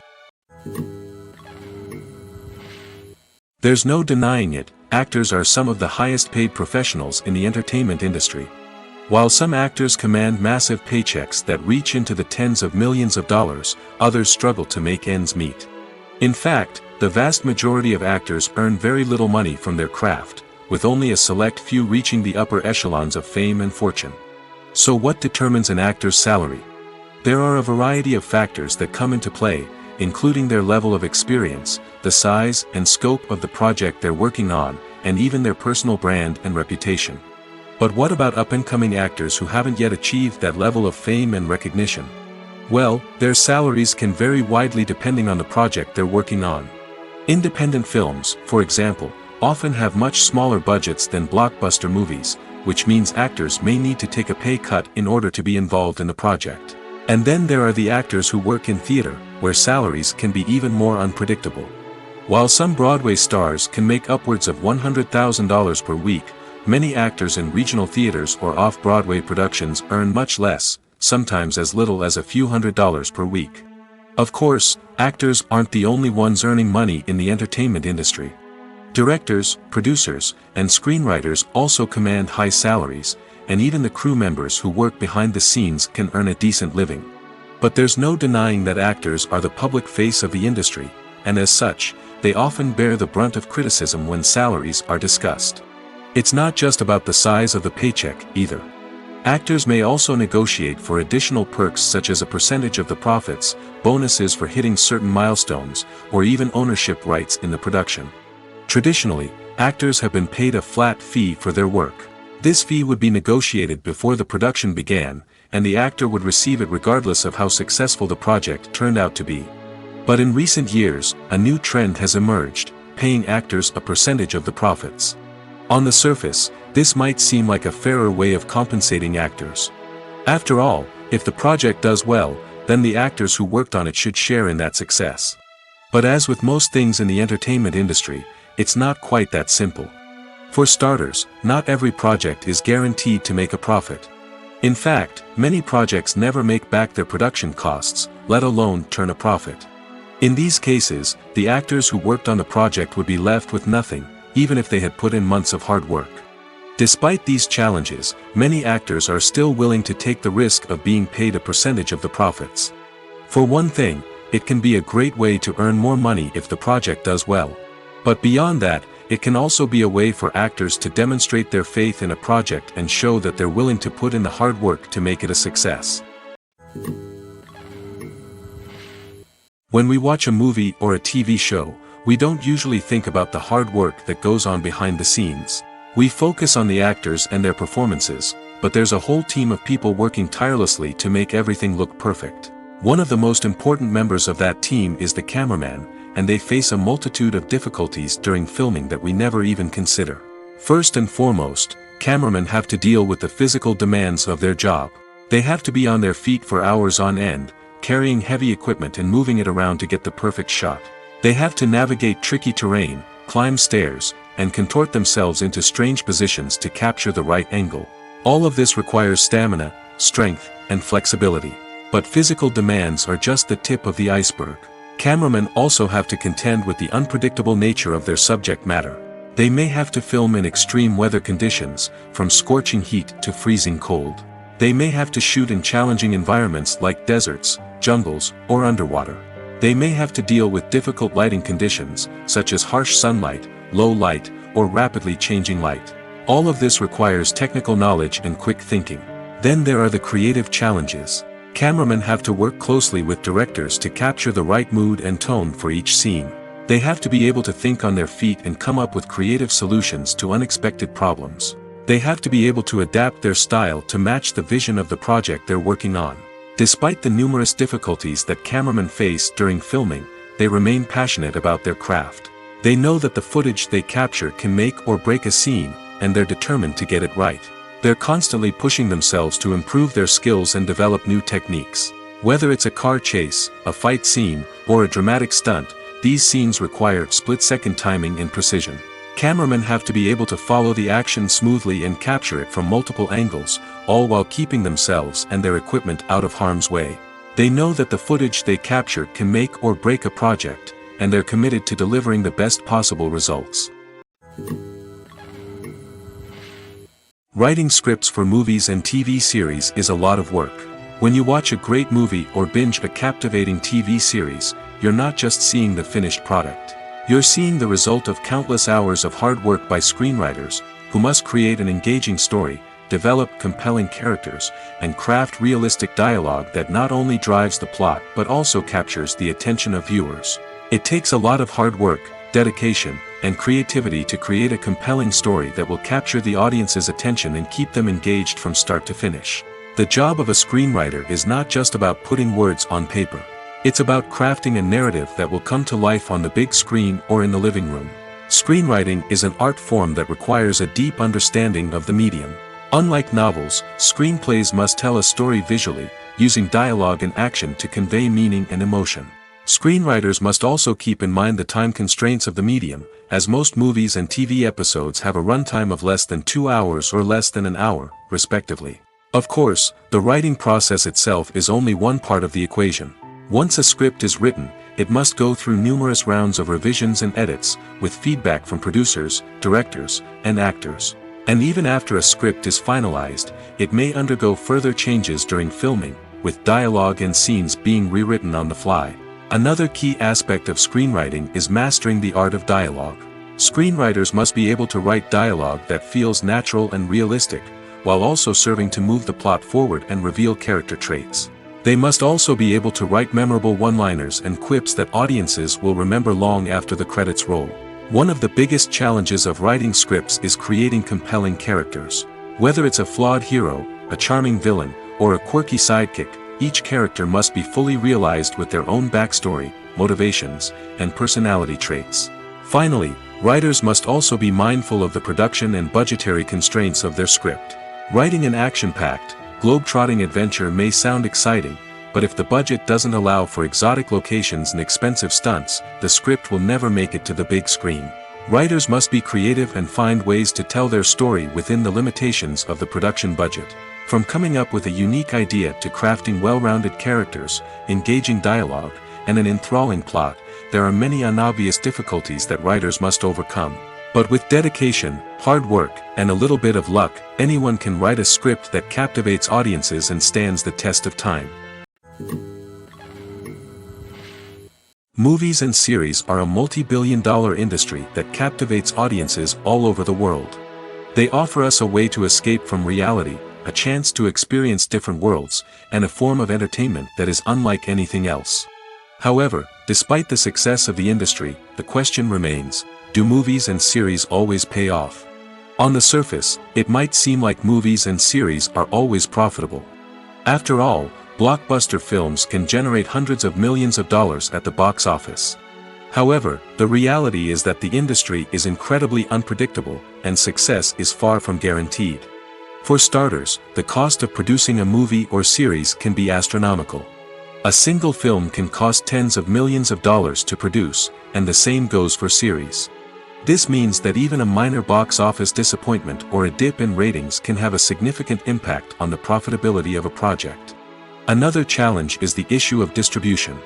Speaker 1: There's no denying it, actors are some of the highest paid professionals in the entertainment industry. While some actors command massive paychecks that reach into the tens of millions of dollars, others struggle to make ends meet. In fact, the vast majority of actors earn very little money from their craft, with only a select few reaching the upper echelons of fame and fortune. So what determines an actor's salary? There are a variety of factors that come into play, including their level of experience, the size and scope of the project they're working on, and even their personal brand and reputation. But what about up-and-coming actors who haven't yet achieved that level of fame and recognition? Well, their salaries can vary widely depending on the project they're working on. Independent films, for example, often have much smaller budgets than blockbuster movies, which means actors may need to take a pay cut in order to be involved in the project. And then there are the actors who work in theater, where salaries can be even more unpredictable. While some Broadway stars can make upwards of $100,000 per week, many actors in regional theaters or off-Broadway productions earn much less, sometimes as little as a few $100s per week. Of course, actors aren't the only ones earning money in the entertainment industry. Directors, producers, and screenwriters also command high salaries, and even the crew members who work behind the scenes can earn a decent living. But there's no denying that actors are the public face of the industry, and as such, they often bear the brunt of criticism when salaries are discussed. It's not just about the size of the paycheck, either. Actors may also negotiate for additional perks such as a percentage of the profits, bonuses for hitting certain milestones, or even ownership rights in the production. Traditionally, actors have been paid a flat fee for their work. This fee would be negotiated before the production began, and the actor would receive it regardless of how successful the project turned out to be. But in recent years, a new trend has emerged, paying actors a percentage of the profits. On the surface, this might seem like a fairer way of compensating actors. After all, if the project does well, then the actors who worked on it should share in that success. But as with most things in the entertainment industry, it's not quite that simple. For starters, not every project is guaranteed to make a profit. In fact, many projects never make back their production costs, let alone turn a profit. In these cases, the actors who worked on the project would be left with nothing, even if they had put in months of hard work. Despite these challenges, many actors are still willing to take the risk of being paid a percentage of the profits. For one thing, it can be a great way to earn more money if the project does well. But beyond that, it can also be a way for actors to demonstrate their faith in a project and show that they're willing to put in the hard work to make it a success. When we watch a movie or a TV show, we don't usually think about the hard work that goes on behind the scenes. We focus on the actors and their performances, but there's a whole team of people working tirelessly to make everything look perfect. One of the most important members of that team is the cameraman, and they face a multitude of difficulties during filming that we never even consider. First and foremost, cameramen have to deal with the physical demands of their job. They have to be on their feet for hours on end, carrying heavy equipment and moving it around to get the perfect shot. They have to navigate tricky terrain, climb stairs, and contort themselves into strange positions to capture the right angle. All of this requires stamina, strength, and flexibility. But physical demands are just the tip of the iceberg. Cameramen also have to contend with the unpredictable nature of their subject matter. They may have to film in extreme weather conditions, from scorching heat to freezing cold. They may have to shoot in challenging environments like deserts, jungles, or underwater. They may have to deal with difficult lighting conditions, such as harsh sunlight, low light, or rapidly changing light. All of this requires technical knowledge and quick thinking. Then there are the creative challenges. Cameramen have to work closely with directors to capture the right mood and tone for each scene. They have to be able to think on their feet and come up with creative solutions to unexpected problems. They have to be able to adapt their style to match the vision of the project they're working on. Despite the numerous difficulties that cameramen face during filming, they remain passionate about their craft. They know that the footage they capture can make or break a scene, and they're determined to get it right. They're constantly pushing themselves to improve their skills and develop new techniques. Whether it's a car chase, a fight scene, or a dramatic stunt, these scenes require split-second timing and precision. Cameramen have to be able to follow the action smoothly and capture it from multiple angles, all while keeping themselves and their equipment out of harm's way. They know that the footage they capture can make or break a project, and they're committed to delivering the best possible results. Writing scripts for movies and TV series is a lot of work. When you watch a great movie or binge a captivating TV series, you're not just seeing the finished product. You're seeing the result of countless hours of hard work by screenwriters, who must create an engaging story, develop compelling characters, and craft realistic dialogue that not only drives the plot but also captures the attention of viewers. It takes a lot of hard work, dedication, and creativity to create a compelling story that will capture the audience's attention and keep them engaged from start to finish. The job of a screenwriter is not just about putting words on paper. It's about crafting a narrative that will come to life on the big screen or in the living room. Screenwriting is an art form that requires a deep understanding of the medium. Unlike novels, screenplays must tell a story visually, using dialogue and action to convey meaning and emotion. Screenwriters must also keep in mind the time constraints of the medium, as most movies and TV episodes have a runtime of less than 2 hours or less than an hour, respectively. Of course, the writing process itself is only one part of the equation. Once a script is written, it must go through numerous rounds of revisions and edits, with feedback from producers, directors, and actors. And even after a script is finalized, it may undergo further changes during filming, with dialogue and scenes being rewritten on the fly. Another key aspect of screenwriting is mastering the art of dialogue. Screenwriters must be able to write dialogue that feels natural and realistic, while also serving to move the plot forward and reveal character traits. They must also be able to write memorable one-liners and quips that audiences will remember long after the credits roll. One of the biggest challenges of writing scripts is creating compelling characters. Whether it's a flawed hero, a charming villain, or a quirky sidekick, each character must be fully realized with their own backstory, motivations, and personality traits. Finally, writers must also be mindful of the production and budgetary constraints of their script. Writing an action-packed, globe-trotting adventure may sound exciting, but if the budget doesn't allow for exotic locations and expensive stunts, the script will never make it to the big screen. Writers must be creative and find ways to tell their story within the limitations of the production budget. From coming up with a unique idea to crafting well-rounded characters, engaging dialogue, and an enthralling plot, there are many unobvious difficulties that writers must overcome. But with dedication, hard work, and a little bit of luck, anyone can write a script that captivates audiences and stands the test of time. Movies and series are a multi-billion-dollar industry that captivates audiences all over the world. They offer us a way to escape from reality, a chance to experience different worlds, and a form of entertainment that is unlike anything else. However, despite the success of the industry, the question remains, do movies and series always pay off? On the surface, it might seem like movies and series are always profitable. After all, blockbuster films can generate hundreds of millions of dollars at the box office. However, the reality is that the industry is incredibly unpredictable, and success is far from guaranteed. For starters, the cost of producing a movie or series can be astronomical. A single film can cost tens of millions of dollars to produce, and the same goes for series. This means that even a minor box office disappointment or a dip in ratings can have a significant impact on the profitability of a project. Another challenge is the issue of distribution.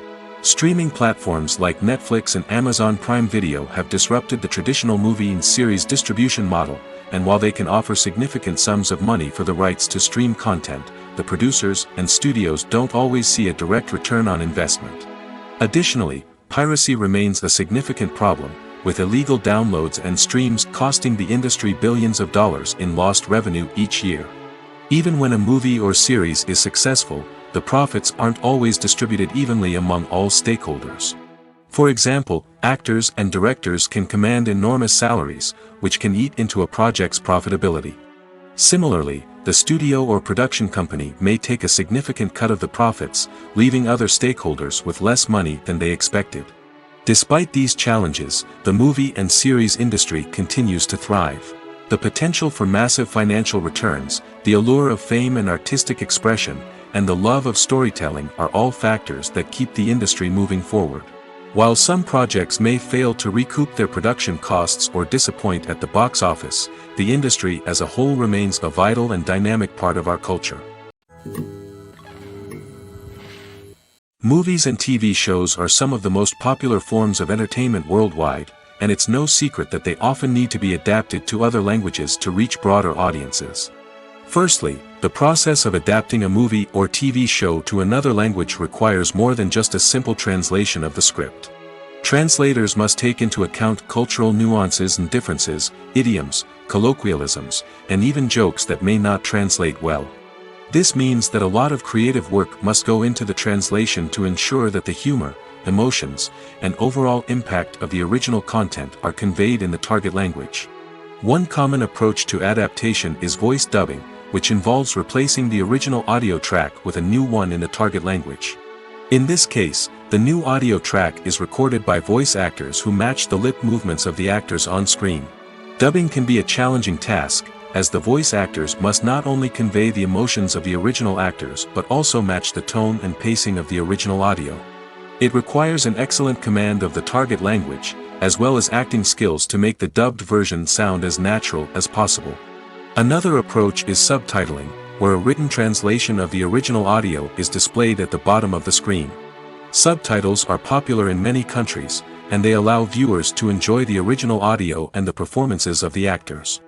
Speaker 1: Streaming platforms like Netflix and Amazon Prime Video have disrupted the traditional movie and series distribution model, and while they can offer significant sums of money for the rights to stream content, the producers and studios don't always see a direct return on investment. Additionally, piracy remains a significant problem, with illegal downloads and streams costing the industry billions of dollars in lost revenue each year. Even when a movie or series is successful, the profits aren't always distributed evenly among all stakeholders. For example, actors and directors can command enormous salaries, which can eat into a project's profitability. Similarly, the studio or production company may take a significant cut of the profits, leaving other stakeholders with less money than they expected. Despite these challenges, the movie and series industry continues to thrive. The potential for massive financial returns, the allure of fame and artistic expression, and the love of storytelling are all factors that keep the industry moving forward. While some projects may fail to recoup their production costs or disappoint at the box office, the industry as a whole remains a vital and dynamic part of our culture. Movies and TV shows are some of the most popular forms of entertainment worldwide, and it's no secret that they often need to be adapted to other languages to reach broader audiences. Firstly, the process of adapting a movie or TV show to another language requires more than just a simple translation of the script. Translators must take into account cultural nuances and differences, idioms, colloquialisms, and even jokes that may not translate well. This means that a lot of creative work must go into the translation to ensure that the humor, emotions, and overall impact of the original content are conveyed in the target language. One common approach to adaptation is voice dubbing, which involves replacing the original audio track with a new one in the target language. In this case, the new audio track is recorded by voice actors who match the lip movements of the actors on screen. Dubbing can be a challenging task, as the voice actors must not only convey the emotions of the original actors but also match the tone and pacing of the original audio. It requires an excellent command of the target language, as well as acting skills to make the dubbed version sound as natural as possible. Another approach is subtitling, where a written translation of the original audio is displayed at the bottom of the screen. Subtitles are popular in many countries, and they allow viewers to enjoy the original audio and the performances of the actors.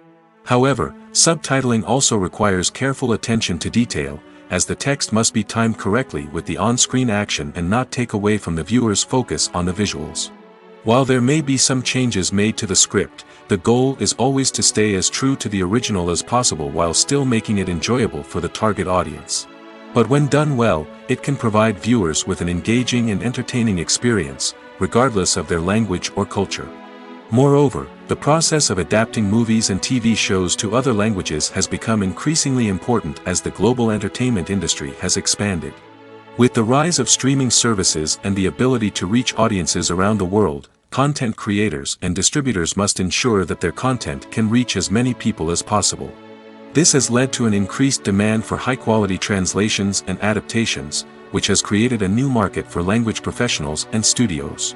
Speaker 1: However, subtitling also requires careful attention to detail, as the text must be timed correctly with the on-screen action and not take away from the viewer's focus on the visuals. While there may be some changes made to the script, the goal is always to stay as true to the original as possible while still making it enjoyable for the target audience. But when done well, it can provide viewers with an engaging and entertaining experience, regardless of their language or culture. Moreover, the process of adapting movies and TV shows to other languages has become increasingly important as the global entertainment industry has expanded. With the rise of streaming services and the ability to reach audiences around the world, content creators and distributors must ensure that their content can reach as many people as possible. This has led to an increased demand for high-quality translations and adaptations, which has created a new market for language professionals and studios.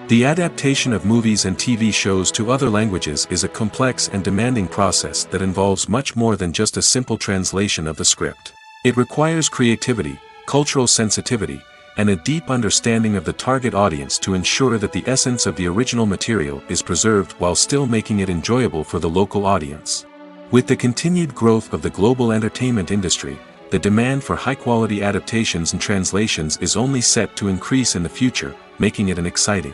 Speaker 1: The adaptation of movies and TV shows to other languages is a complex and demanding process that involves much more than just a simple translation of the script. It requires creativity, cultural sensitivity, and a deep understanding of the target audience to ensure that the essence of the original material is preserved while still making it enjoyable for the local audience. With the continued growth of the global entertainment industry, the demand for high-quality adaptations and translations is only set to increase in the future, making it an exciting.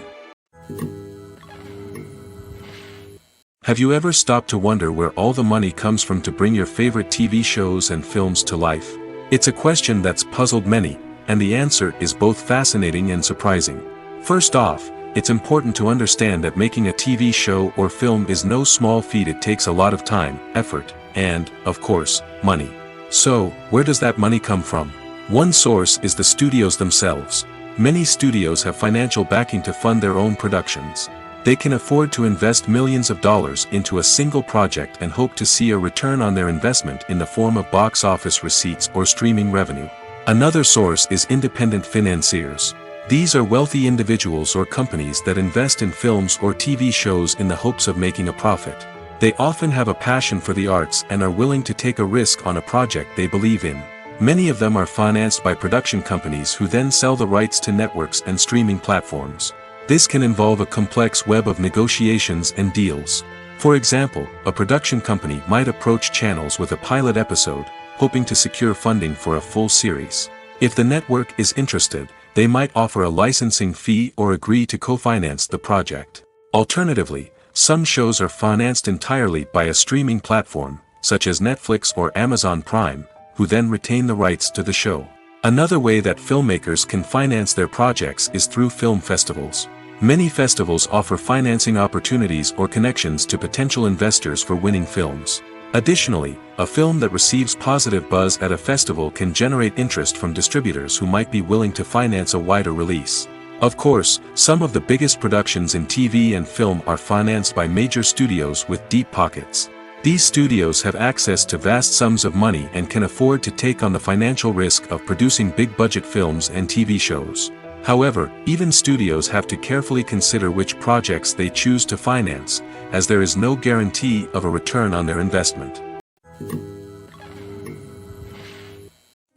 Speaker 1: Have you ever stopped to wonder where all the money comes from to bring your favorite TV shows and films to life? It's a question that's puzzled many, and the answer is both fascinating and surprising. First off, it's important to understand that making a TV show or film is no small feat. It takes a lot of time, effort, and, of course, money. So, where does that money come from? One source is the studios themselves. Many studios have financial backing to fund their own productions. They can afford to invest millions of dollars into a single project and hope to see a return on their investment in the form of box office receipts or streaming revenue. Another source is independent financiers. These are wealthy individuals or companies that invest in films or TV shows in the hopes of making a profit. They often have a passion for the arts and are willing to take a risk on a project they believe in. Many of them are financed by production companies who then sell the rights to networks and streaming platforms. This can involve a complex web of negotiations and deals. For example, a production company might approach channels with a pilot episode, hoping to secure funding for a full series. If the network is interested, they might offer a licensing fee or agree to co-finance the project. Alternatively, some shows are financed entirely by a streaming platform, such as Netflix or Amazon Prime, who then retain the rights to the show. Another way that filmmakers can finance their projects is through film festivals. Many festivals offer financing opportunities or connections to potential investors for winning films. Additionally, a film that receives positive buzz at a festival can generate interest from distributors who might be willing to finance a wider release. Of course, some of the biggest productions in TV and film are financed by major studios with deep pockets. These studios have access to vast sums of money and can afford to take on the financial risk of producing big-budget films and TV shows. However, even studios have to carefully consider which projects they choose to finance, as there is no guarantee of a return on their investment.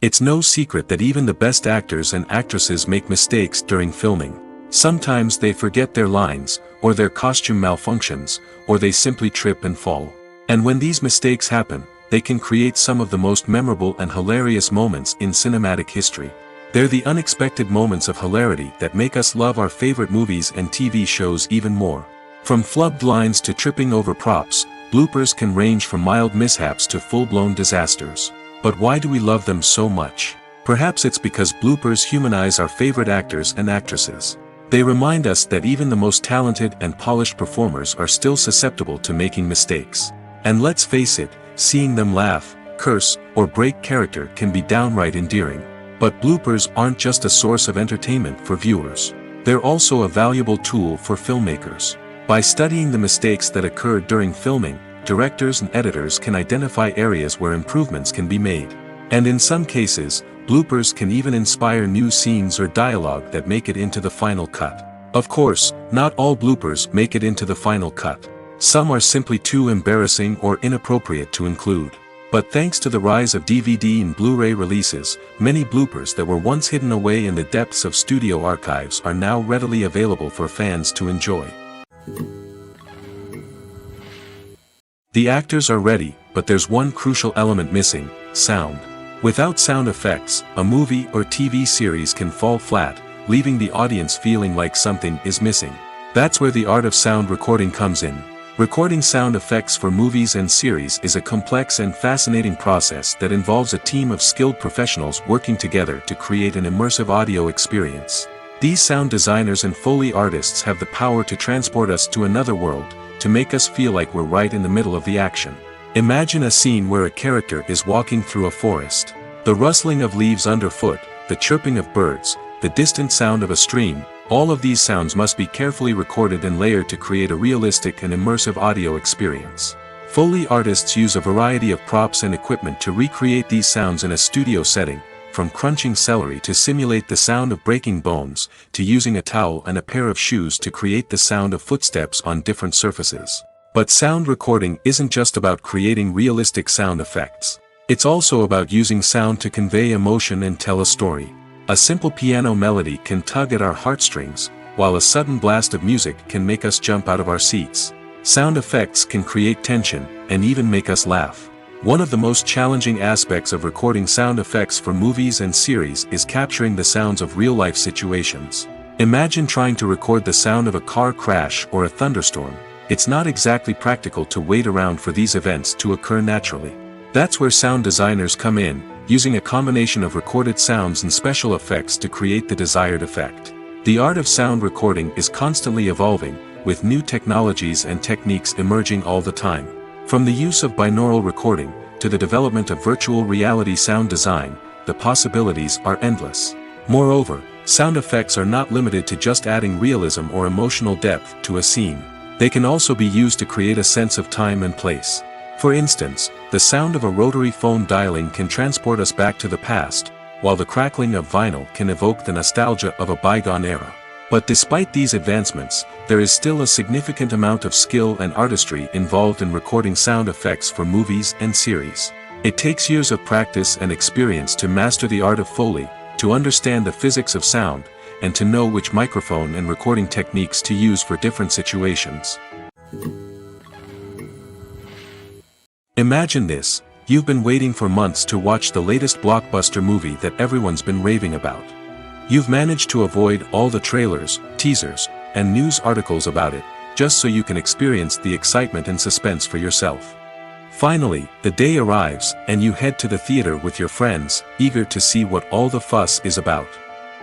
Speaker 1: It's no secret that even the best actors and actresses make mistakes during filming. Sometimes they forget their lines, or their costume malfunctions, or they simply trip and fall. And when these mistakes happen, they can create some of the most memorable and hilarious moments in cinematic history. They're the unexpected moments of hilarity that make us love our favorite movies and TV shows even more. From flubbed lines to tripping over props, bloopers can range from mild mishaps to full-blown disasters. But why do we love them so much? Perhaps it's because bloopers humanize our favorite actors and actresses. They remind us that even the most talented and polished performers are still susceptible to making mistakes. And let's face it, seeing them laugh, curse, or break character can be downright endearing. But bloopers aren't just a source of entertainment for viewers. They're also a valuable tool for filmmakers. By studying the mistakes that occurred during filming, directors and editors can identify areas where improvements can be made. And in some cases, bloopers can even inspire new scenes or dialogue that make it into the final cut. Of course, not all bloopers make it into the final cut. Some are simply too embarrassing or inappropriate to include. But thanks to the rise of DVD and Blu-ray releases, many bloopers that were once hidden away in the depths of studio archives are now readily available for fans to enjoy. The actors are ready, but there's one crucial element missing: sound. Without sound effects, a movie or TV series can fall flat, leaving the audience feeling like something is missing. That's where the art of sound recording comes in. Recording sound effects for movies and series is a complex and fascinating process that involves a team of skilled professionals working together to create an immersive audio experience. These sound designers and Foley artists have the power to transport us to another world, to make us feel like we're right in the middle of the action. Imagine a scene where a character is walking through a forest. The rustling of leaves underfoot, the chirping of birds, the distant sound of a stream, all of these sounds must be carefully recorded and layered to create a realistic and immersive audio experience. Foley artists use a variety of props and equipment to recreate these sounds in a studio setting, from crunching celery to simulate the sound of breaking bones, to using a towel and a pair of shoes to create the sound of footsteps on different surfaces. But sound recording isn't just about creating realistic sound effects. It's also about using sound to convey emotion and tell a story. A simple piano melody can tug at our heartstrings, while a sudden blast of music can make us jump out of our seats. Sound effects can create tension, and even make us laugh. One of the most challenging aspects of recording sound effects for movies and series is capturing the sounds of real-life situations. Imagine trying to record the sound of a car crash or a thunderstorm. It's not exactly practical to wait around for these events to occur naturally. That's where sound designers come in, using a combination of recorded sounds and special effects to create the desired effect. The art of sound recording is constantly evolving, with new technologies and techniques emerging all the time. From the use of binaural recording, to the development of virtual reality sound design, the possibilities are endless. Moreover, sound effects are not limited to just adding realism or emotional depth to a scene. They can also be used to create a sense of time and place. For instance, the sound of a rotary phone dialing can transport us back to the past, while the crackling of vinyl can evoke the nostalgia of a bygone era. But despite these advancements, there is still a significant amount of skill and artistry involved in recording sound effects for movies and series. It takes years of practice and experience to master the art of Foley, to understand the physics of sound, and to know which microphone and recording techniques to use for different situations. Imagine this: you've been waiting for months to watch the latest blockbuster movie that everyone's been raving about. You've managed to avoid all the trailers, teasers, and news articles about it, just so you can experience the excitement and suspense for yourself. Finally, the day arrives, and you head to the theater with your friends, eager to see what all the fuss is about.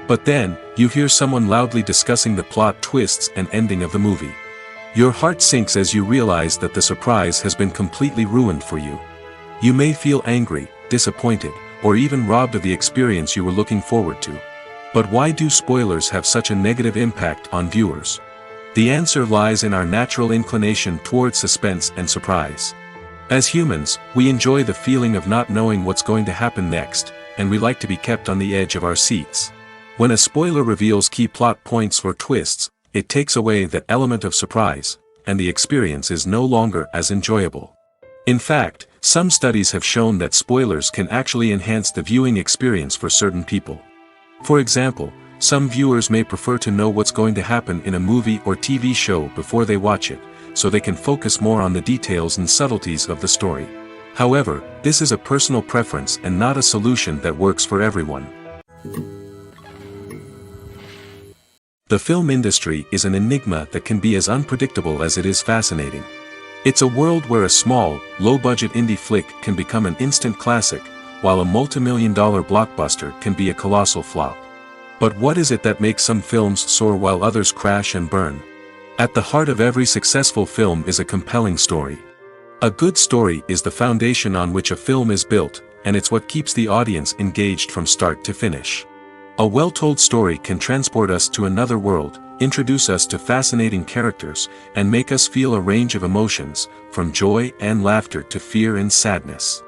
Speaker 1: But then, you hear someone loudly discussing the plot twists and ending of the movie. Your heart sinks as you realize that the surprise has been completely ruined for you. You may feel angry, disappointed, or even robbed of the experience you were looking forward to. But why do spoilers have such a negative impact on viewers? The answer lies in our natural inclination toward suspense and surprise. As humans, we enjoy the feeling of not knowing what's going to happen next, and we like to be kept on the edge of our seats. When a spoiler reveals key plot points or twists, it takes away that element of surprise, and the experience is no longer as enjoyable. In fact, some studies have shown that spoilers can actually enhance the viewing experience for certain people. For example, some viewers may prefer to know what's going to happen in a movie or TV show before they watch it, so they can focus more on the details and subtleties of the story. However, this is a personal preference and not a solution that works for everyone. The film industry is an enigma that can be as unpredictable as it is fascinating. It's a world where a small, low-budget indie flick can become an instant classic, while a multi-million-dollar blockbuster can be a colossal flop. But what is it that makes some films soar while others crash and burn? At the heart of every successful film is a compelling story. A good story is the foundation on which a film is built, and it's what keeps the audience engaged from start to finish. A well-told story can transport us to another world, introduce us to fascinating characters, and make us feel a range of emotions, from joy and laughter to fear and sadness.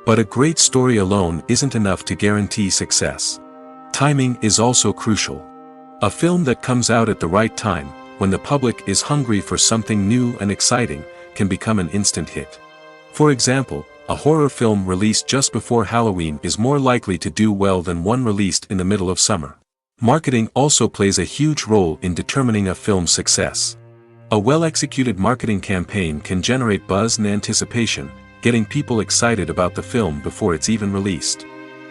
Speaker 1: But a great story alone isn't enough to guarantee success. Timing is also crucial. A film that comes out at the right time, when the public is hungry for something new and exciting, can become an instant hit. For example, a horror film released just before Halloween is more likely to do well than one released in the middle of summer. Marketing also plays a huge role in determining a film's success. A well-executed marketing campaign can generate buzz and anticipation, getting people excited about the film before it's even released.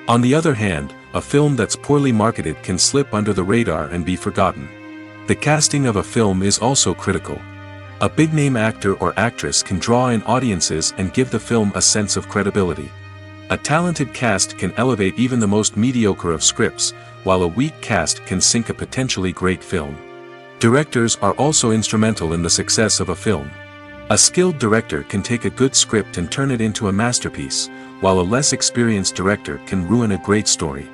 Speaker 1: On the other hand, a film that's poorly marketed can slip under the radar and be forgotten. The casting of a film is also critical. A big-name actor or actress can draw in audiences and give the film a sense of credibility. A talented cast can elevate even the most mediocre of scripts, while a weak cast can sink a potentially great film. Directors are also instrumental in the success of a film. A skilled director can take a good script and turn it into a masterpiece, while a less experienced director can ruin a great story.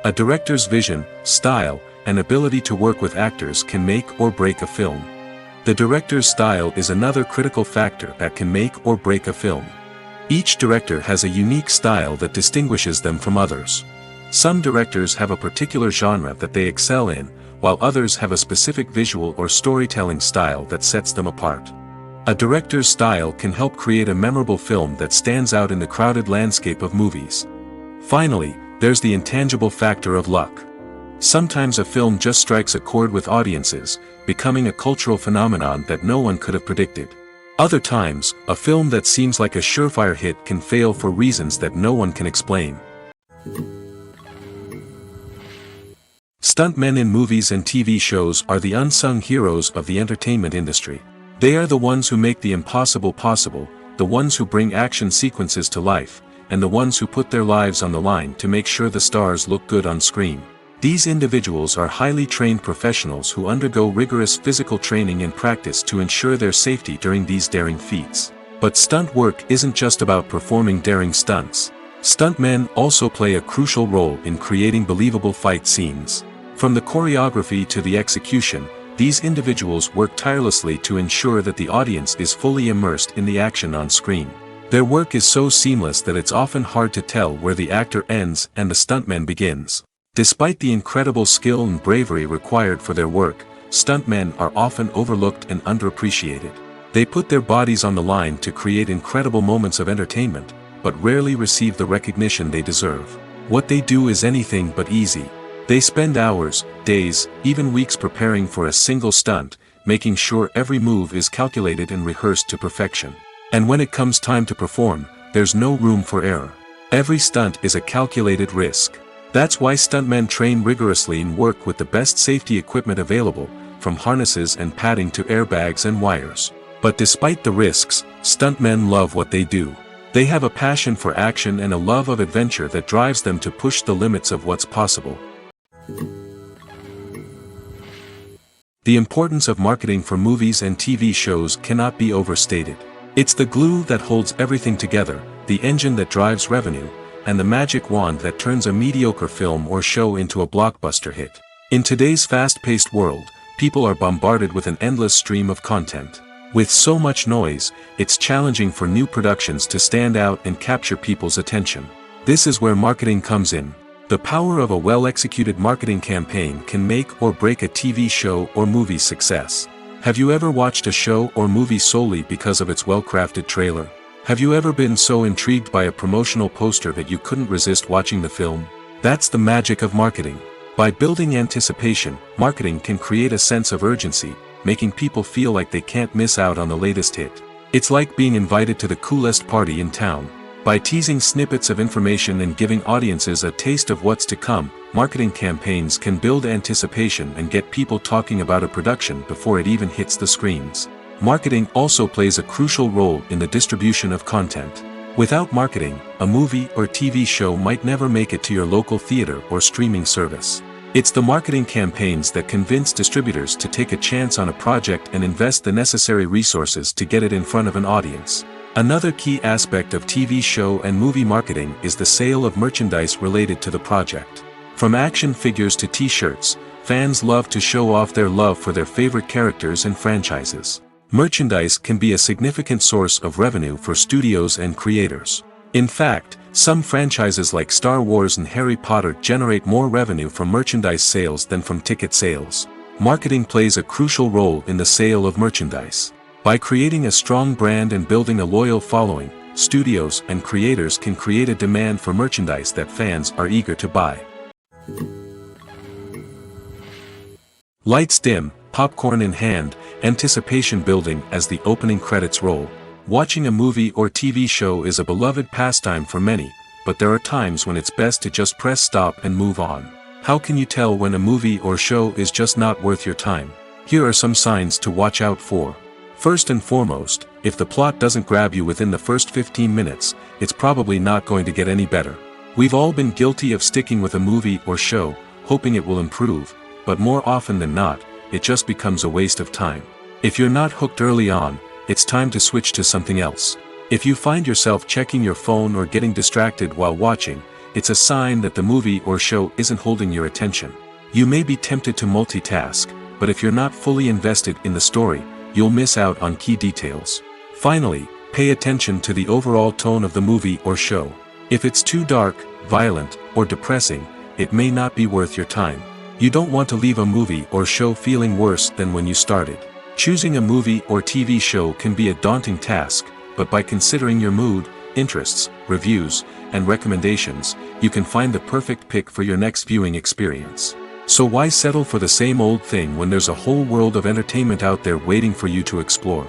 Speaker 1: A director's vision, style, and ability to work with actors can make or break a film. The director's style is another critical factor that can make or break a film. Each director has a unique style that distinguishes them from others. Some directors have a particular genre that they excel in, while others have a specific visual or storytelling style that sets them apart. A director's style can help create a memorable film that stands out in the crowded landscape of movies. Finally, there's the intangible factor of luck. Sometimes a film just strikes a chord with audiences, becoming a cultural phenomenon that no one could have predicted. Other times, a film that seems like a surefire hit can fail for reasons that no one can explain. Stuntmen in movies and TV shows are the unsung heroes of the entertainment industry. They are the ones who make the impossible possible, the ones who bring action sequences to life, and the ones who put their lives on the line to make sure the stars look good on screen. These individuals are highly trained professionals who undergo rigorous physical training and practice to ensure their safety during these daring feats. But stunt work isn't just about performing daring stunts. Stuntmen also play a crucial role in creating believable fight scenes. From the choreography to the execution, these individuals work tirelessly to ensure that the audience is fully immersed in the action on screen. Their work is so seamless that it's often hard to tell where the actor ends and the stuntman begins. Despite the incredible skill and bravery required for their work, stuntmen are often overlooked and underappreciated. They put their bodies on the line to create incredible moments of entertainment, but rarely receive the recognition they deserve. What they do is anything but easy. They spend hours, days, even weeks preparing for a single stunt, making sure every move is calculated and rehearsed to perfection. And when it comes time to perform, there's no room for error. Every stunt is a calculated risk. That's why stuntmen train rigorously and work with the best safety equipment available, from harnesses and padding to airbags and wires. But despite the risks, stuntmen love what they do. They have a passion for action and a love of adventure that drives them to push the limits of what's possible. The importance of marketing for movies and TV shows cannot be overstated. It's the glue that holds everything together, the engine that drives revenue, and the magic wand that turns a mediocre film or show into a blockbuster hit. In today's fast-paced world, people are bombarded with an endless stream of content. With so much noise, it's challenging for new productions to stand out and capture people's attention. This is where marketing comes in. The power of a well-executed marketing campaign can make or break a TV show or movie's success. Have you ever watched a show or movie solely because of its well-crafted trailer? Have you ever been so intrigued by a promotional poster that you couldn't resist watching the film? That's the magic of marketing. By building anticipation, marketing can create a sense of urgency, making people feel like they can't miss out on the latest hit. It's like being invited to the coolest party in town. By teasing snippets of information and giving audiences a taste of what's to come, marketing campaigns can build anticipation and get people talking about a production before it even hits the screens. Marketing also plays a crucial role in the distribution of content. Without marketing, a movie or TV show might never make it to your local theater or streaming service. It's the marketing campaigns that convince distributors to take a chance on a project and invest the necessary resources to get it in front of an audience. Another key aspect of TV show and movie marketing is the sale of merchandise related to the project. From action figures to t-shirts, fans love to show off their love for their favorite characters and franchises. Merchandise can be a significant source of revenue for studios and creators. In fact, some franchises like Star Wars and Harry Potter generate more revenue from merchandise sales than from ticket sales. Marketing plays a crucial role in the sale of merchandise. By creating a strong brand and building a loyal following, studios and creators can create a demand for merchandise that fans are eager to buy. Lights dim, popcorn in hand, anticipation building as the opening credits roll. Watching a movie or TV show is a beloved pastime for many, but there are times when it's best to just press stop and move on. How can you tell when a movie or show is just not worth your time? Here are some signs to watch out for. First and foremost, if the plot doesn't grab you within the first 15 minutes, it's probably not going to get any better. We've all been guilty of sticking with a movie or show, hoping it will improve, but more often than not, it just becomes a waste of time. If you're not hooked early on, it's time to switch to something else. If you find yourself checking your phone or getting distracted while watching, it's a sign that the movie or show isn't holding your attention. You may be tempted to multitask, but if you're not fully invested in the story, you'll miss out on key details. Finally, pay attention to the overall tone of the movie or show. If it's too dark, violent, or depressing, it may not be worth your time. You don't want to leave a movie or show feeling worse than when you started. Choosing a movie or TV show can be a daunting task, but by considering your mood, interests, reviews, and recommendations, you can find the perfect pick for your next viewing experience. So why settle for the same old thing when there's a whole world of entertainment out there waiting for you to explore?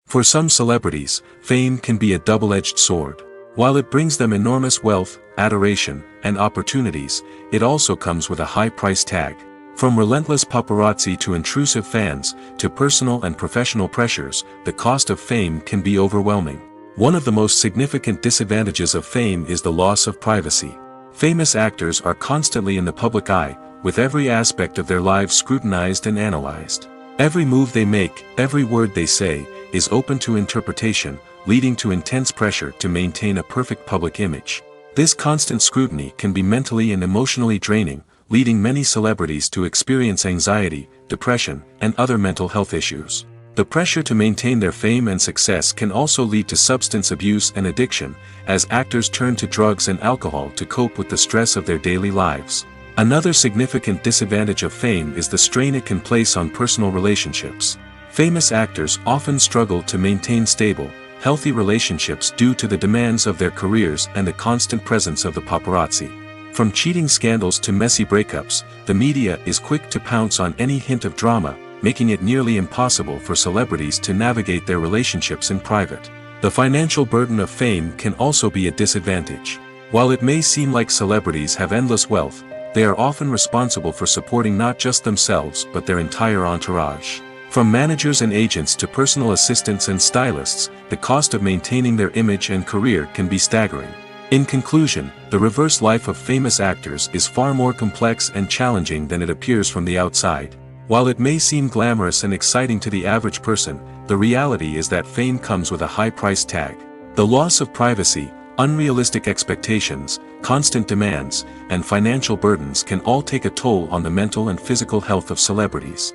Speaker 1: For some celebrities, fame can be a double-edged sword. While it brings them enormous wealth, adoration, and opportunities, it also comes with a high price tag. From relentless paparazzi to intrusive fans, to personal and professional pressures, the cost of fame can be overwhelming. One of the most significant disadvantages of fame is the loss of privacy. Famous actors are constantly in the public eye, with every aspect of their lives scrutinized and analyzed. Every move they make, every word they say, is open to interpretation, leading to intense pressure to maintain a perfect public image. This constant scrutiny can be mentally and emotionally draining, leading many celebrities to experience anxiety, depression, and other mental health issues. The pressure to maintain their fame and success can also lead to substance abuse and addiction, as actors turn to drugs and alcohol to cope with the stress of their daily lives. Another significant disadvantage of fame is the strain it can place on personal relationships. Famous actors often struggle to maintain stable, healthy relationships due to the demands of their careers and the constant presence of the paparazzi. From cheating scandals to messy breakups, the media is quick to pounce on any hint of drama, making it nearly impossible for celebrities to navigate their relationships in private. The financial burden of fame can also be a disadvantage. While it may seem like celebrities have endless wealth, they are often responsible for supporting not just themselves but their entire entourage. From managers and agents to personal assistants and stylists, the cost of maintaining their image and career can be staggering. In conclusion, the reverse life of famous actors is far more complex and challenging than it appears from the outside. While it may seem glamorous and exciting to the average person, the reality is that fame comes with a high price tag. The loss of privacy, unrealistic expectations, constant demands, and financial burdens can all take a toll on the mental and physical health of celebrities.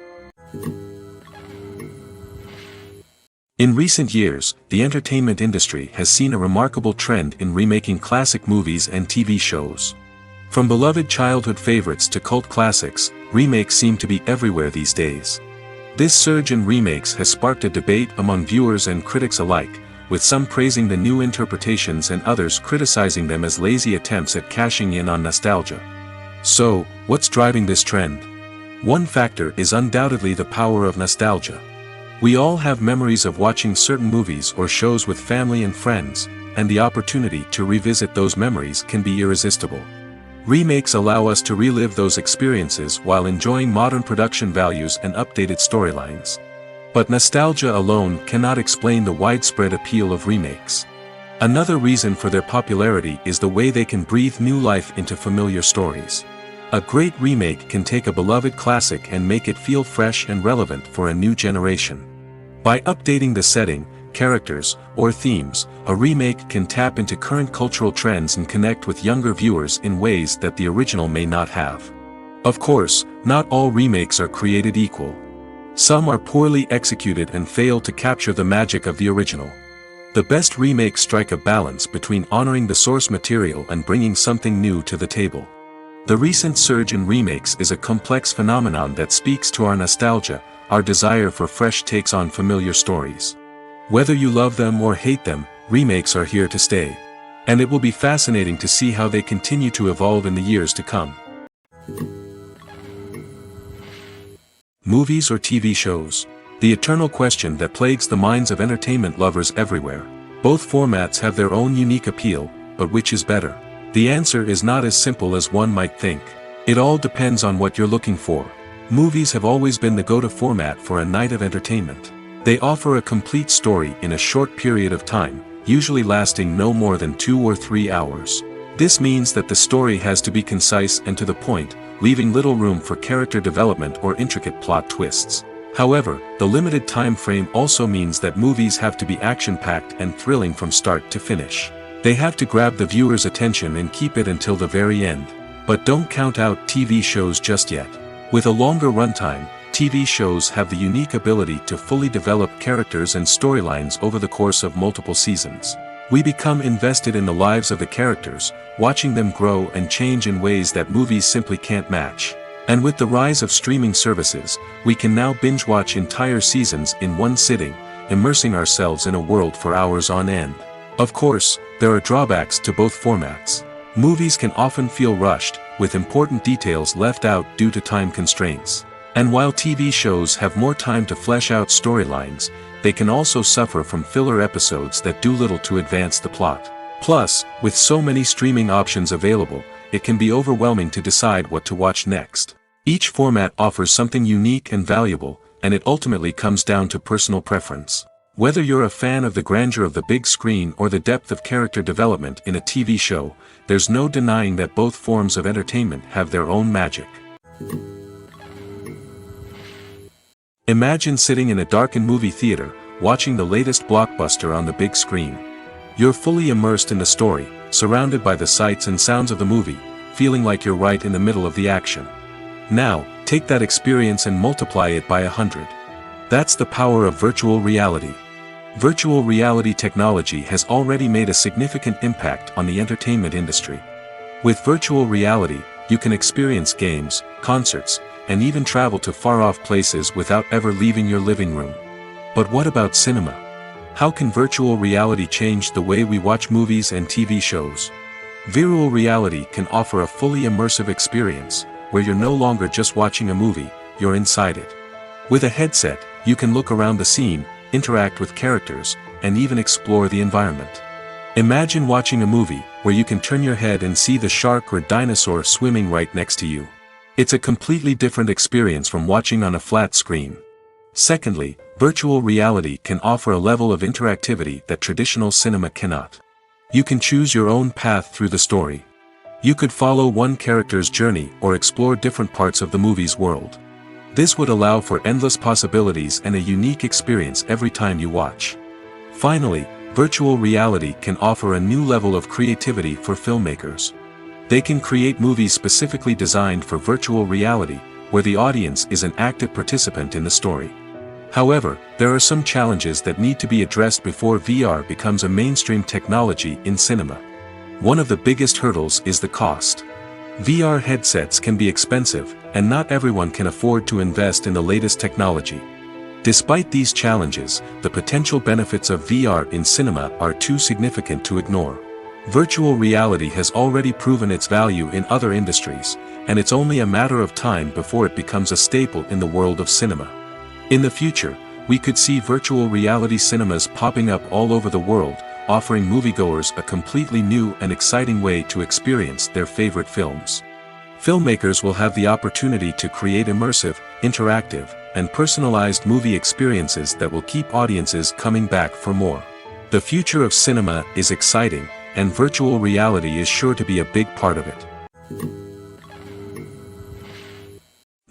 Speaker 1: In recent years, the entertainment industry has seen a remarkable trend in remaking classic movies and TV shows. From beloved childhood favorites to cult classics, remakes seem to be everywhere these days. This surge in remakes has sparked a debate among viewers and critics alike, with some praising the new interpretations and others criticizing them as lazy attempts at cashing in on nostalgia. So, what's driving this trend? One factor is undoubtedly the power of nostalgia. We all have memories of watching certain movies or shows with family and friends, and the opportunity to revisit those memories can be irresistible. Remakes allow us to relive those experiences while enjoying modern production values and updated storylines. But nostalgia alone cannot explain the widespread appeal of remakes. Another reason for their popularity is the way they can breathe new life into familiar stories. A great remake can take a beloved classic and make it feel fresh and relevant for a new generation. By updating the setting, characters, or themes, a remake can tap into current cultural trends and connect with younger viewers in ways that the original may not have. Of course, not all remakes are created equal. Some are poorly executed and fail to capture the magic of the original. The best remakes strike a balance between honoring the source material and bringing something new to the table. The recent surge in remakes is a complex phenomenon that speaks to our nostalgia, our desire for fresh takes on familiar stories. Whether you love them or hate them, remakes are here to stay. And it will be fascinating to see how they continue to evolve in the years to come. Movies or TV shows? The eternal question that plagues the minds of entertainment lovers everywhere. Both formats have their own unique appeal, but which is better? The answer is not as simple as one might think. It all depends on what you're looking for. Movies have always been the go-to format for a night of entertainment. They offer a complete story in a short period of time, usually lasting no more than 2 or 3 hours. This means that the story has to be concise and to the point, leaving little room for character development or intricate plot twists. However, the limited time frame also means that movies have to be action-packed and thrilling from start to finish. They have to grab the viewer's attention and keep it until the very end. But don't count out TV shows just yet. With a longer runtime, TV shows have the unique ability to fully develop characters and storylines over the course of multiple seasons. We become invested in the lives of the characters, watching them grow and change in ways that movies simply can't match. And with the rise of streaming services, we can now binge-watch entire seasons in one sitting, immersing ourselves in a world for hours on end. Of course, there are drawbacks to both formats. Movies can often feel rushed, with important details left out due to time constraints. And while TV shows have more time to flesh out storylines, they can also suffer from filler episodes that do little to advance the plot. Plus, with so many streaming options available, it can be overwhelming to decide what to watch next. Each format offers something unique and valuable, and it ultimately comes down to personal preference. Whether you're a fan of the grandeur of the big screen or the depth of character development in a TV show, there's no denying that both forms of entertainment have their own magic. Imagine sitting in a darkened movie theater, watching the latest blockbuster on the big screen. You're fully immersed in the story, surrounded by the sights and sounds of the movie, feeling like you're right in the middle of the action. Now, take that experience and multiply it by 100. That's the power of virtual reality. Virtual reality technology has already made a significant impact on the entertainment industry. With virtual reality, you can experience games, concerts, and even travel to far-off places without ever leaving your living room. But what about cinema? How can virtual reality change the way we watch movies and TV shows? Virtual reality can offer a fully immersive experience, where you're no longer just watching a movie, you're inside it. With a headset, you can look around the scene, interact with characters, and even explore the environment. Imagine watching a movie where you can turn your head and see the shark or dinosaur swimming right next to you. It's a completely different experience from watching on a flat screen. Secondly, virtual reality can offer a level of interactivity that traditional cinema cannot. You can choose your own path through the story. You could follow one character's journey or explore different parts of the movie's world. This would allow for endless possibilities and a unique experience every time you watch. Finally, virtual reality can offer a new level of creativity for filmmakers. They can create movies specifically designed for virtual reality, where the audience is an active participant in the story. However, there are some challenges that need to be addressed before VR becomes a mainstream technology in cinema. One of the biggest hurdles is the cost. VR headsets can be expensive, and not everyone can afford to invest in the latest technology. Despite these challenges, the potential benefits of VR in cinema are too significant to ignore. Virtual reality has already proven its value in other industries, and it's only a matter of time before it becomes a staple in the world of cinema. In the future, we could see virtual reality cinemas popping up all over the world, offering moviegoers a completely new and exciting way to experience their favorite films. Filmmakers will have the opportunity to create immersive, interactive, and personalized movie experiences that will keep audiences coming back for more. The future of cinema is exciting, and virtual reality is sure to be a big part of it.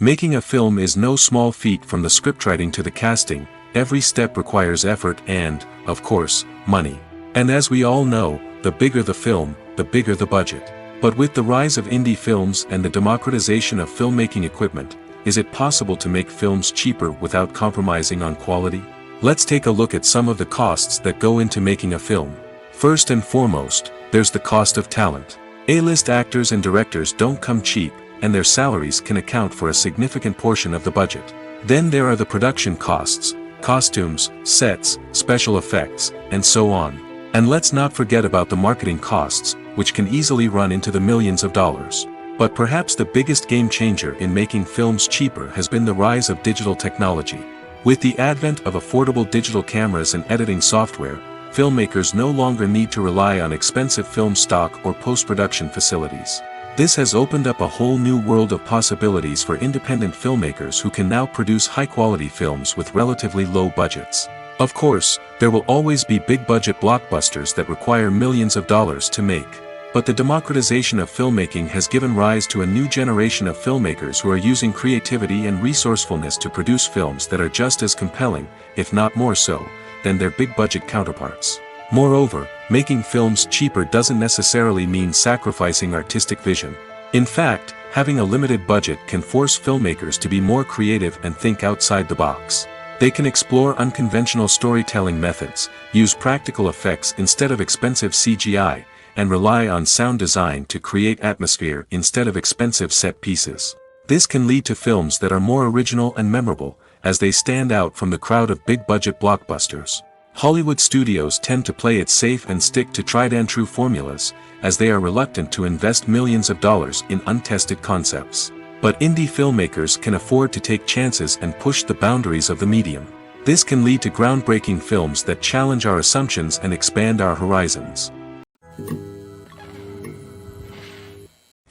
Speaker 1: Making a film is no small feat. From the scriptwriting to the casting, every step requires effort and, of course, money. And as we all know, the bigger the film, the bigger the budget. But with the rise of indie films and the democratization of filmmaking equipment, is it possible to make films cheaper without compromising on quality? Let's take a look at some of the costs that go into making a film. First and foremost, there's the cost of talent. A-list actors and directors don't come cheap, and their salaries can account for a significant portion of the budget. Then there are the production costs, costumes, sets, special effects, and so on. And let's not forget about the marketing costs, which can easily run into the millions of dollars. But perhaps the biggest game changer in making films cheaper has been the rise of digital technology. With the advent of affordable digital cameras and editing software, filmmakers no longer need to rely on expensive film stock or post-production facilities. This has opened up a whole new world of possibilities for independent filmmakers who can now produce high-quality films with relatively low budgets. Of course, there will always be big-budget blockbusters that require millions of dollars to make. But the democratization of filmmaking has given rise to a new generation of filmmakers who are using creativity and resourcefulness to produce films that are just as compelling, if not more so, than their big-budget counterparts. Moreover, making films cheaper doesn't necessarily mean sacrificing artistic vision. In fact, having a limited budget can force filmmakers to be more creative and think outside the box. They can explore unconventional storytelling methods, use practical effects instead of expensive CGI, and rely on sound design to create atmosphere instead of expensive set pieces. This can lead to films that are more original and memorable, as they stand out from the crowd of big-budget blockbusters. Hollywood studios tend to play it safe and stick to tried-and-true formulas, as they are reluctant to invest millions of dollars in untested concepts. But indie filmmakers can afford to take chances and push the boundaries of the medium. This can lead to groundbreaking films that challenge our assumptions and expand our horizons.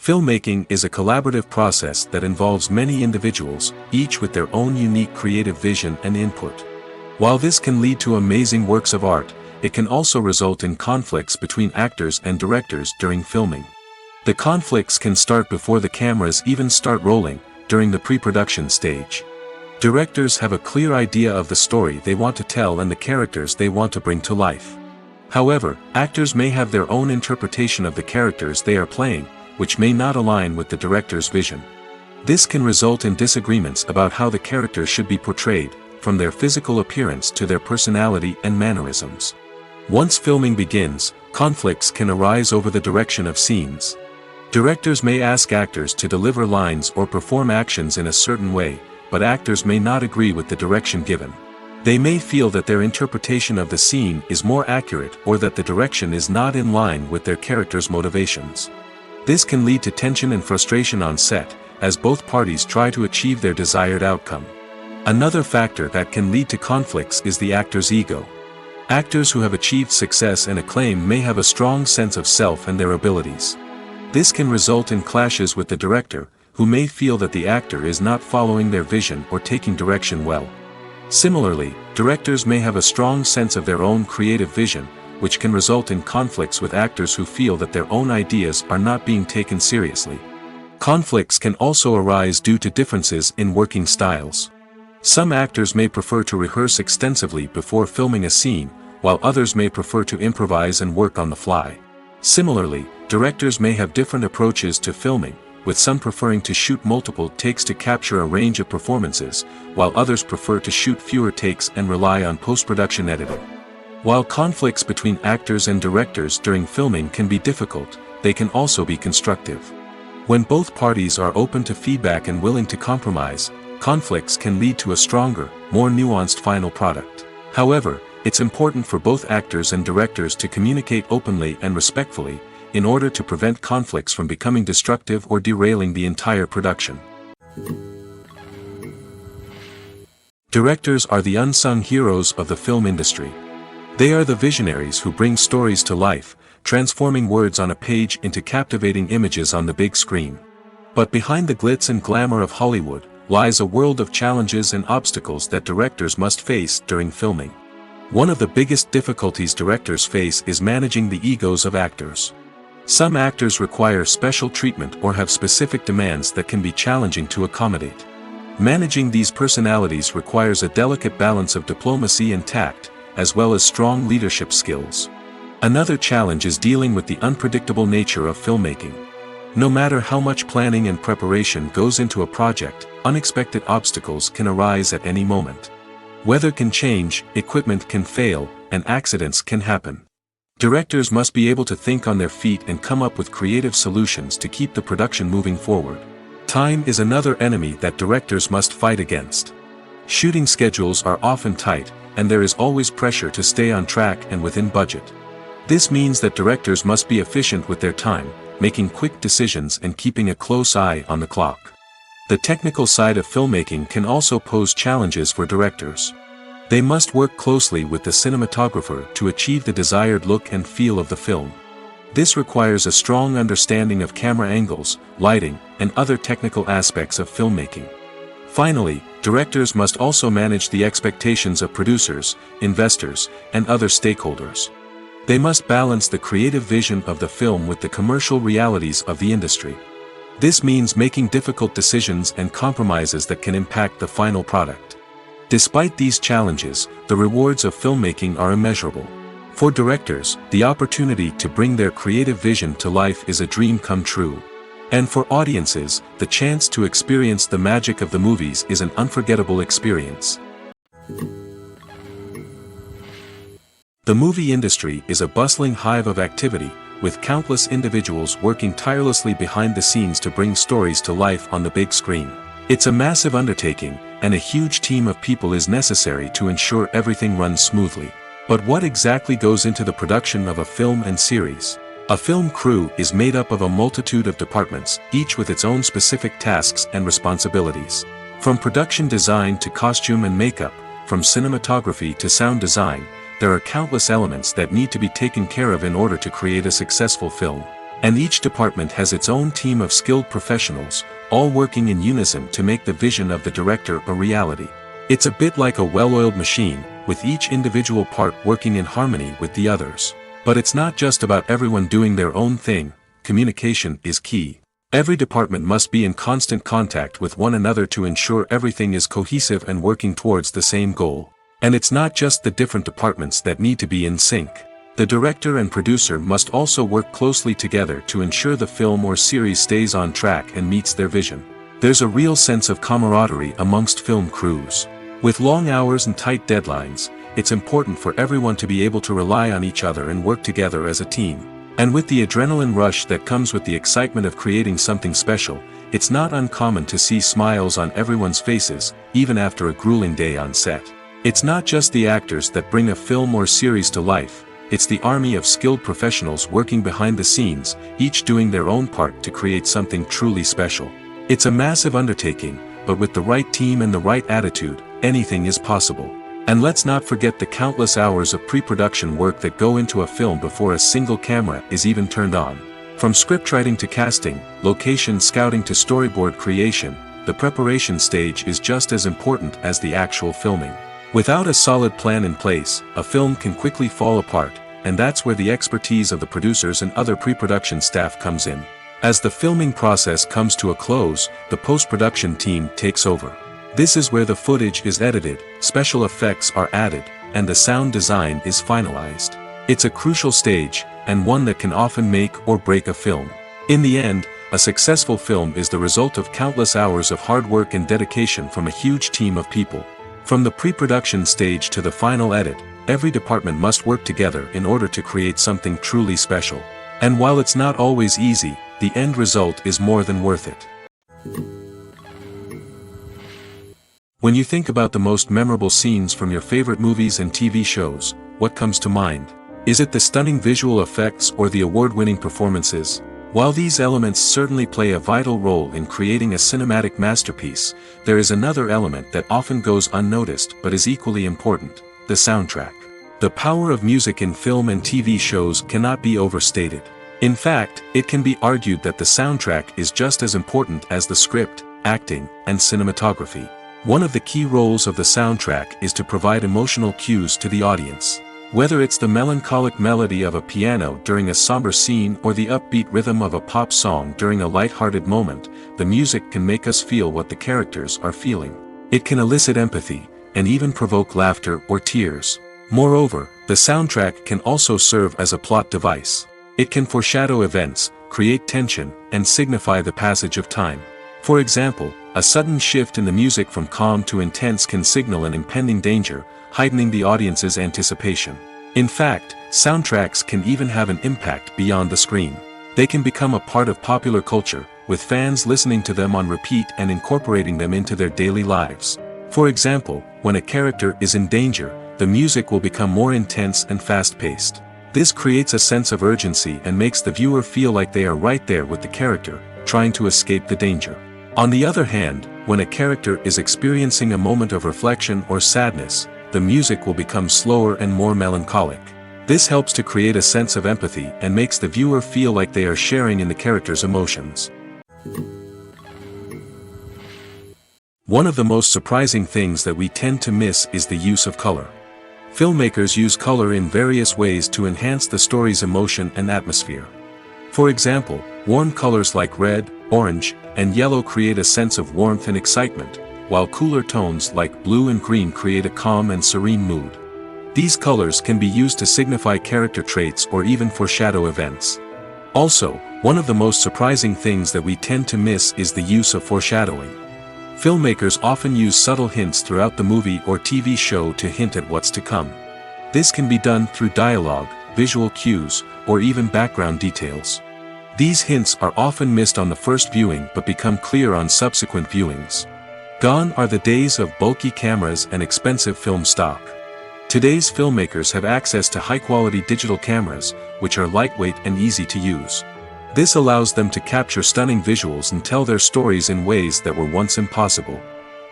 Speaker 1: Filmmaking is a collaborative process that involves many individuals, each with their own unique creative vision and input. While this can lead to amazing works of art, it can also result in conflicts between actors and directors during filming. The conflicts can start before the cameras even start rolling, during the pre-production stage. Directors have a clear idea of the story they want to tell and the characters they want to bring to life. However, actors may have their own interpretation of the characters they are playing, which may not align with the director's vision. This can result in disagreements about how the characters should be portrayed, from their physical appearance to their personality and mannerisms. Once filming begins, conflicts can arise over the direction of scenes. Directors may ask actors to deliver lines or perform actions in a certain way, but actors may not agree with the direction given. They may feel that their interpretation of the scene is more accurate or that the direction is not in line with their character's motivations. This can lead to tension and frustration on set, as both parties try to achieve their desired outcome. Another factor that can lead to conflicts is the actor's ego. Actors who have achieved success and acclaim may have a strong sense of self and their abilities. This can result in clashes with the director, who may feel that the actor is not following their vision or taking direction well. Similarly, directors may have a strong sense of their own creative vision, which can result in conflicts with actors who feel that their own ideas are not being taken seriously. Conflicts can also arise due to differences in working styles. Some actors may prefer to rehearse extensively before filming a scene, while others may prefer to improvise and work on the fly. Similarly, directors may have different approaches to filming, with some preferring to shoot multiple takes to capture a range of performances, while others prefer to shoot fewer takes and rely on post-production editing. While conflicts between actors and directors during filming can be difficult, they can also be constructive. When both parties are open to feedback and willing to compromise, conflicts can lead to a stronger, more nuanced final product. However, it's important for both actors and directors to communicate openly and respectfully, in order to prevent conflicts from becoming destructive or derailing the entire production. Directors are the unsung heroes of the film industry. They are the visionaries who bring stories to life, transforming words on a page into captivating images on the big screen. But behind the glitz and glamour of Hollywood, lies a world of challenges and obstacles that directors must face during filming. One of the biggest difficulties directors face is managing the egos of actors. Some actors require special treatment or have specific demands that can be challenging to accommodate. Managing these personalities requires a delicate balance of diplomacy and tact, as well as strong leadership skills. Another challenge is dealing with the unpredictable nature of filmmaking. No matter how much planning and preparation goes into a project, unexpected obstacles can arise at any moment. Weather can change, equipment can fail, and accidents can happen. Directors must be able to think on their feet and come up with creative solutions to keep the production moving forward. Time is another enemy that directors must fight against. Shooting schedules are often tight, and there is always pressure to stay on track and within budget. This means that directors must be efficient with their time, making quick decisions and keeping a close eye on the clock. The technical side of filmmaking can also pose challenges for directors. They must work closely with the cinematographer to achieve the desired look and feel of the film. This requires a strong understanding of camera angles, lighting, and other technical aspects of filmmaking. Finally, directors must also manage the expectations of producers, investors, and other stakeholders. They must balance the creative vision of the film with the commercial realities of the industry. This means making difficult decisions and compromises that can impact the final product. Despite these challenges, the rewards of filmmaking are immeasurable. For directors, the opportunity to bring their creative vision to life is a dream come true. And for audiences, the chance to experience the magic of the movies is an unforgettable experience. The movie industry is a bustling hive of activity, with countless individuals working tirelessly behind the scenes to bring stories to life on the big screen. It's a massive undertaking, and a huge team of people is necessary to ensure everything runs smoothly. But what exactly goes into the production of a film and series? A film crew is made up of a multitude of departments, each with its own specific tasks and responsibilities. From production design to costume and makeup, from cinematography to sound design, there are countless elements that need to be taken care of in order to create a successful film. And each department has its own team of skilled professionals, all working in unison to make the vision of the director a reality. It's a bit like a well-oiled machine, with each individual part working in harmony with the others. But it's not just about everyone doing their own thing. Communication is key. Every department must be in constant contact with one another to ensure everything is cohesive and working towards the same goal. And it's not just the different departments that need to be in sync. The director and producer must also work closely together to ensure the film or series stays on track and meets their vision. There's a real sense of camaraderie amongst film crews. With long hours and tight deadlines, it's important for everyone to be able to rely on each other and work together as a team. And with the adrenaline rush that comes with the excitement of creating something special, it's not uncommon to see smiles on everyone's faces, even after a grueling day on set. It's not just the actors that bring a film or series to life, it's the army of skilled professionals working behind the scenes, each doing their own part to create something truly special. It's a massive undertaking, but with the right team and the right attitude, anything is possible. And let's not forget the countless hours of pre-production work that go into a film before a single camera is even turned on. From scriptwriting to casting, location scouting to storyboard creation, the preparation stage is just as important as the actual filming. Without a solid plan in place, a film can quickly fall apart, and that's where the expertise of the producers and other pre-production staff comes in. As the filming process comes to a close, the post-production team takes over. This is where the footage is edited, special effects are added, and the sound design is finalized. It's a crucial stage, and one that can often make or break a film. In the end, A successful film is the result of countless hours of hard work and dedication from a huge team of people. From the pre-production stage to the final edit, every department must work together in order to create something truly special. And while it's not always easy, the end result is more than worth it. When you think about the most memorable scenes from your favorite movies and TV shows, what comes to mind? Is it the stunning visual effects or the award-winning performances? While these elements certainly play a vital role in creating a cinematic masterpiece, there is another element that often goes unnoticed but is equally important: the soundtrack. The power of music in film and TV shows cannot be overstated. In fact, it can be argued that the soundtrack is just as important as the script, acting, and cinematography. One of the key roles of the soundtrack is to provide emotional cues to the audience. Whether it's the melancholic melody of a piano during a somber scene or the upbeat rhythm of a pop song during a light-hearted moment, the music can make us feel what the characters are feeling. It can elicit empathy, and even provoke laughter or tears. Moreover, the soundtrack can also serve as a plot device. It can foreshadow events, create tension, and signify the passage of time. For example, a sudden shift in the music from calm to intense can signal an impending danger, heightening the audience's anticipation. In fact, soundtracks can even have an impact beyond the screen. They can become a part of popular culture, with fans listening to them on repeat and incorporating them into their daily lives. For example, when a character is in danger, the music will become more intense and fast-paced. This creates a sense of urgency and makes the viewer feel like they are right there with the character, trying to escape the danger. On the other hand, when a character is experiencing a moment of reflection or sadness, the music will become slower and more melancholic. This helps to create a sense of empathy and makes the viewer feel like they are sharing in the character's emotions. One of the most surprising things that we tend to miss is the use of color. Filmmakers use color in various ways to enhance the story's emotion and atmosphere. For example, warm colors like red, orange, and yellow create a sense of warmth and excitement, while cooler tones like blue and green create a calm and serene mood. These colors can be used to signify character traits or even foreshadow events. Also, one of the most surprising things that we tend to miss is the use of foreshadowing. Filmmakers often use subtle hints throughout the movie or TV show to hint at what's to come. This can be done through dialogue, visual cues, or even background details. These hints are often missed on the first viewing but become clear on subsequent viewings. Gone are the days of bulky cameras and expensive film stock. Today's filmmakers have access to high-quality digital cameras, which are lightweight and easy to use. This allows them to capture stunning visuals and tell their stories in ways that were once impossible.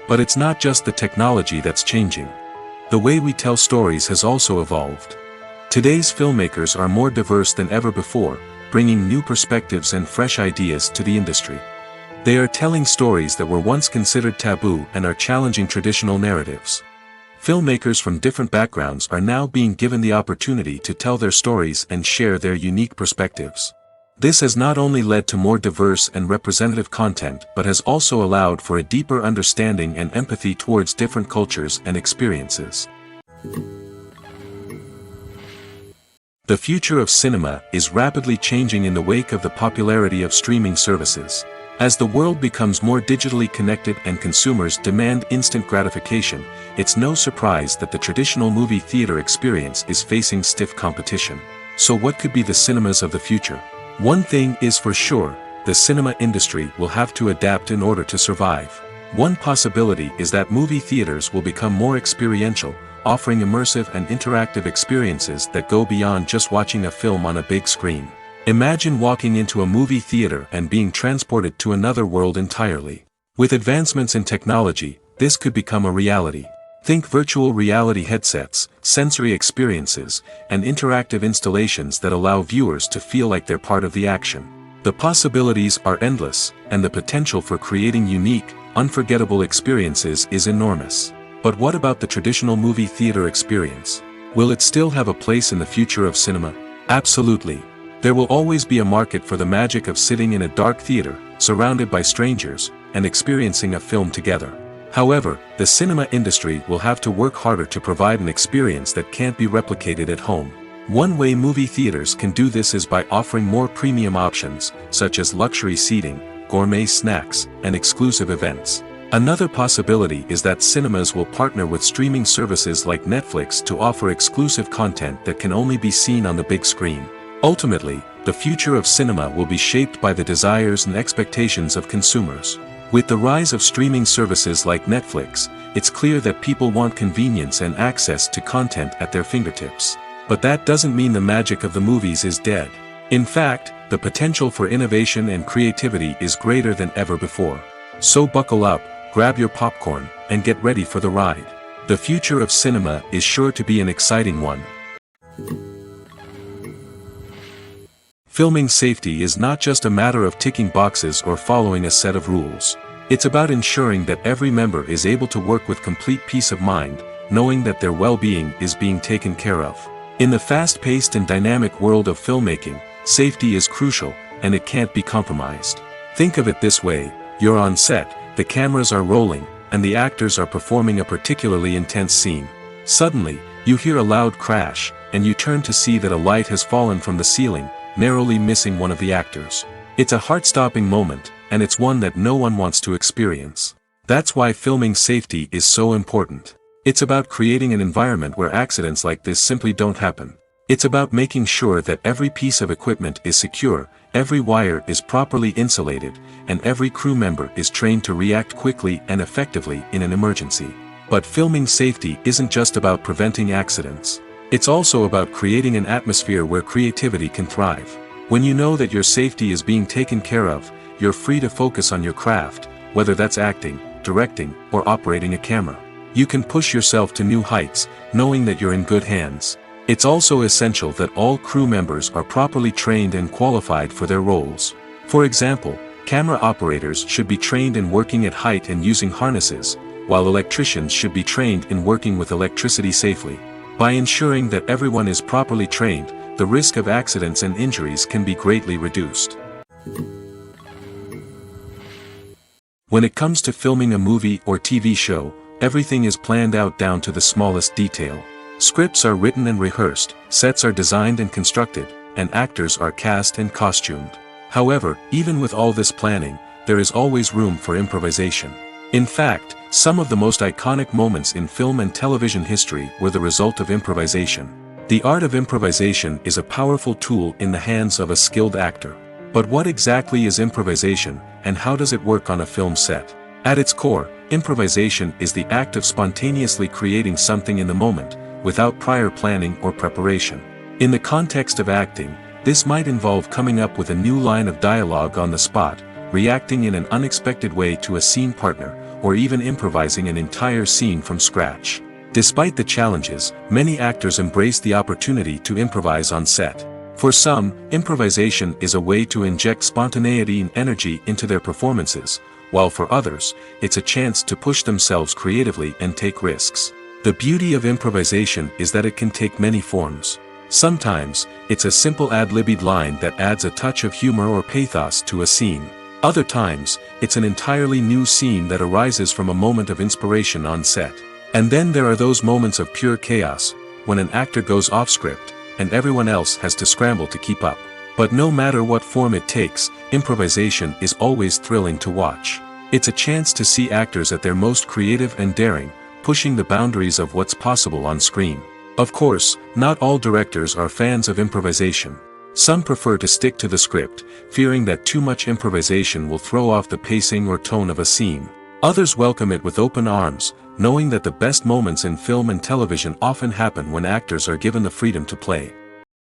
Speaker 1: But it's not just the technology that's changing. The way we tell stories has also evolved. Today's filmmakers are more diverse than ever before, bringing new perspectives and fresh ideas to the industry. They are telling stories that were once considered taboo and are challenging traditional narratives. Filmmakers from different backgrounds are now being given the opportunity to tell their stories and share their unique perspectives. This has not only led to more diverse and representative content but has also allowed for a deeper understanding and empathy towards different cultures and experiences. The future of cinema is rapidly changing in the wake of the popularity of streaming services. As the world becomes more digitally connected and consumers demand instant gratification, it's no surprise that the traditional movie theater experience is facing stiff competition. So what could be the cinemas of the future? One thing is for sure, the cinema industry will have to adapt in order to survive. One possibility is that movie theaters will become more experiential, offering immersive and interactive experiences that go beyond just watching a film on a big screen. Imagine walking into a movie theater and being transported to another world entirely. With advancements in technology, this could become a reality. Think virtual reality headsets, sensory experiences, and interactive installations that allow viewers to feel like they're part of the action. The possibilities are endless, and the potential for creating unique, unforgettable experiences is enormous. But what about the traditional movie theater experience? Will it still have a place in the future of cinema? Absolutely. There will always be a market for the magic of sitting in a dark theater, surrounded by strangers, and experiencing a film together. However, the cinema industry will have to work harder to provide an experience that can't be replicated at home. One way movie theaters can do this is by offering more premium options, such as luxury seating, gourmet snacks, and exclusive events. Another possibility is that cinemas will partner with streaming services like Netflix to offer exclusive content that can only be seen on the big screen. Ultimately, the future of cinema will be shaped by the desires and expectations of consumers. With the rise of streaming services like Netflix, it's clear that people want convenience and access to content at their fingertips. But that doesn't mean the magic of the movies is dead. In fact, the potential for innovation and creativity is greater than ever before. So buckle up, grab your popcorn, and get ready for the ride. The future of cinema is sure to be an exciting one. Filming safety is not just a matter of ticking boxes or following a set of rules. It's about ensuring that every member is able to work with complete peace of mind, knowing that their well-being is being taken care of. In the fast-paced and dynamic world of filmmaking, safety is crucial, and it can't be compromised. Think of it this way: you're on set, the cameras are rolling, and the actors are performing a particularly intense scene. Suddenly, you hear a loud crash, and you turn to see that a light has fallen from the ceiling, narrowly missing one of the actors. It's a heart-stopping moment, and it's one that no one wants to experience. That's why filming safety is so important. It's about creating an environment where accidents like this simply don't happen. It's about making sure that every piece of equipment is secure, every wire is properly insulated, and every crew member is trained to react quickly and effectively in an emergency. But filming safety isn't just about preventing accidents. It's also about creating an atmosphere where creativity can thrive. When you know that your safety is being taken care of, you're free to focus on your craft, whether that's acting, directing, or operating a camera. You can push yourself to new heights, knowing that you're in good hands. It's also essential that all crew members are properly trained and qualified for their roles. For example, camera operators should be trained in working at height and using harnesses, while electricians should be trained in working with electricity safely. By ensuring that everyone is properly trained, the risk of accidents and injuries can be greatly reduced. When it comes to filming a movie or TV show, everything is planned out down to the smallest detail. Scripts are written and rehearsed, sets are designed and constructed, and actors are cast and costumed. However, even with all this planning, there is always room for improvisation. In fact, some of the most iconic moments in film and television history were the result of improvisation. The art of improvisation is a powerful tool in the hands of a skilled actor. But what exactly is improvisation, and how does it work on a film set? At its core, improvisation is the act of spontaneously creating something in the moment, without prior planning or preparation. In the context of acting, this might involve coming up with a new line of dialogue on the spot, reacting in an unexpected way to a scene partner, or even improvising an entire scene from scratch. Despite the challenges, many actors embrace the opportunity to improvise on set. For some, improvisation is a way to inject spontaneity and energy into their performances, while for others, it's a chance to push themselves creatively and take risks. The beauty of improvisation is that it can take many forms. Sometimes, it's a simple ad-libbed line that adds a touch of humor or pathos to a scene. Other times, it's an entirely new scene that arises from a moment of inspiration on set. And then there are those moments of pure chaos, when an actor goes off script, and everyone else has to scramble to keep up. But no matter what form it takes, improvisation is always thrilling to watch. It's a chance to see actors at their most creative and daring, pushing the boundaries of what's possible on screen. Of course, not all directors are fans of improvisation. Some prefer to stick to the script, fearing that too much improvisation will throw off the pacing or tone of a scene. Others welcome it with open arms, knowing that the best moments in film and television often happen when actors are given the freedom to play.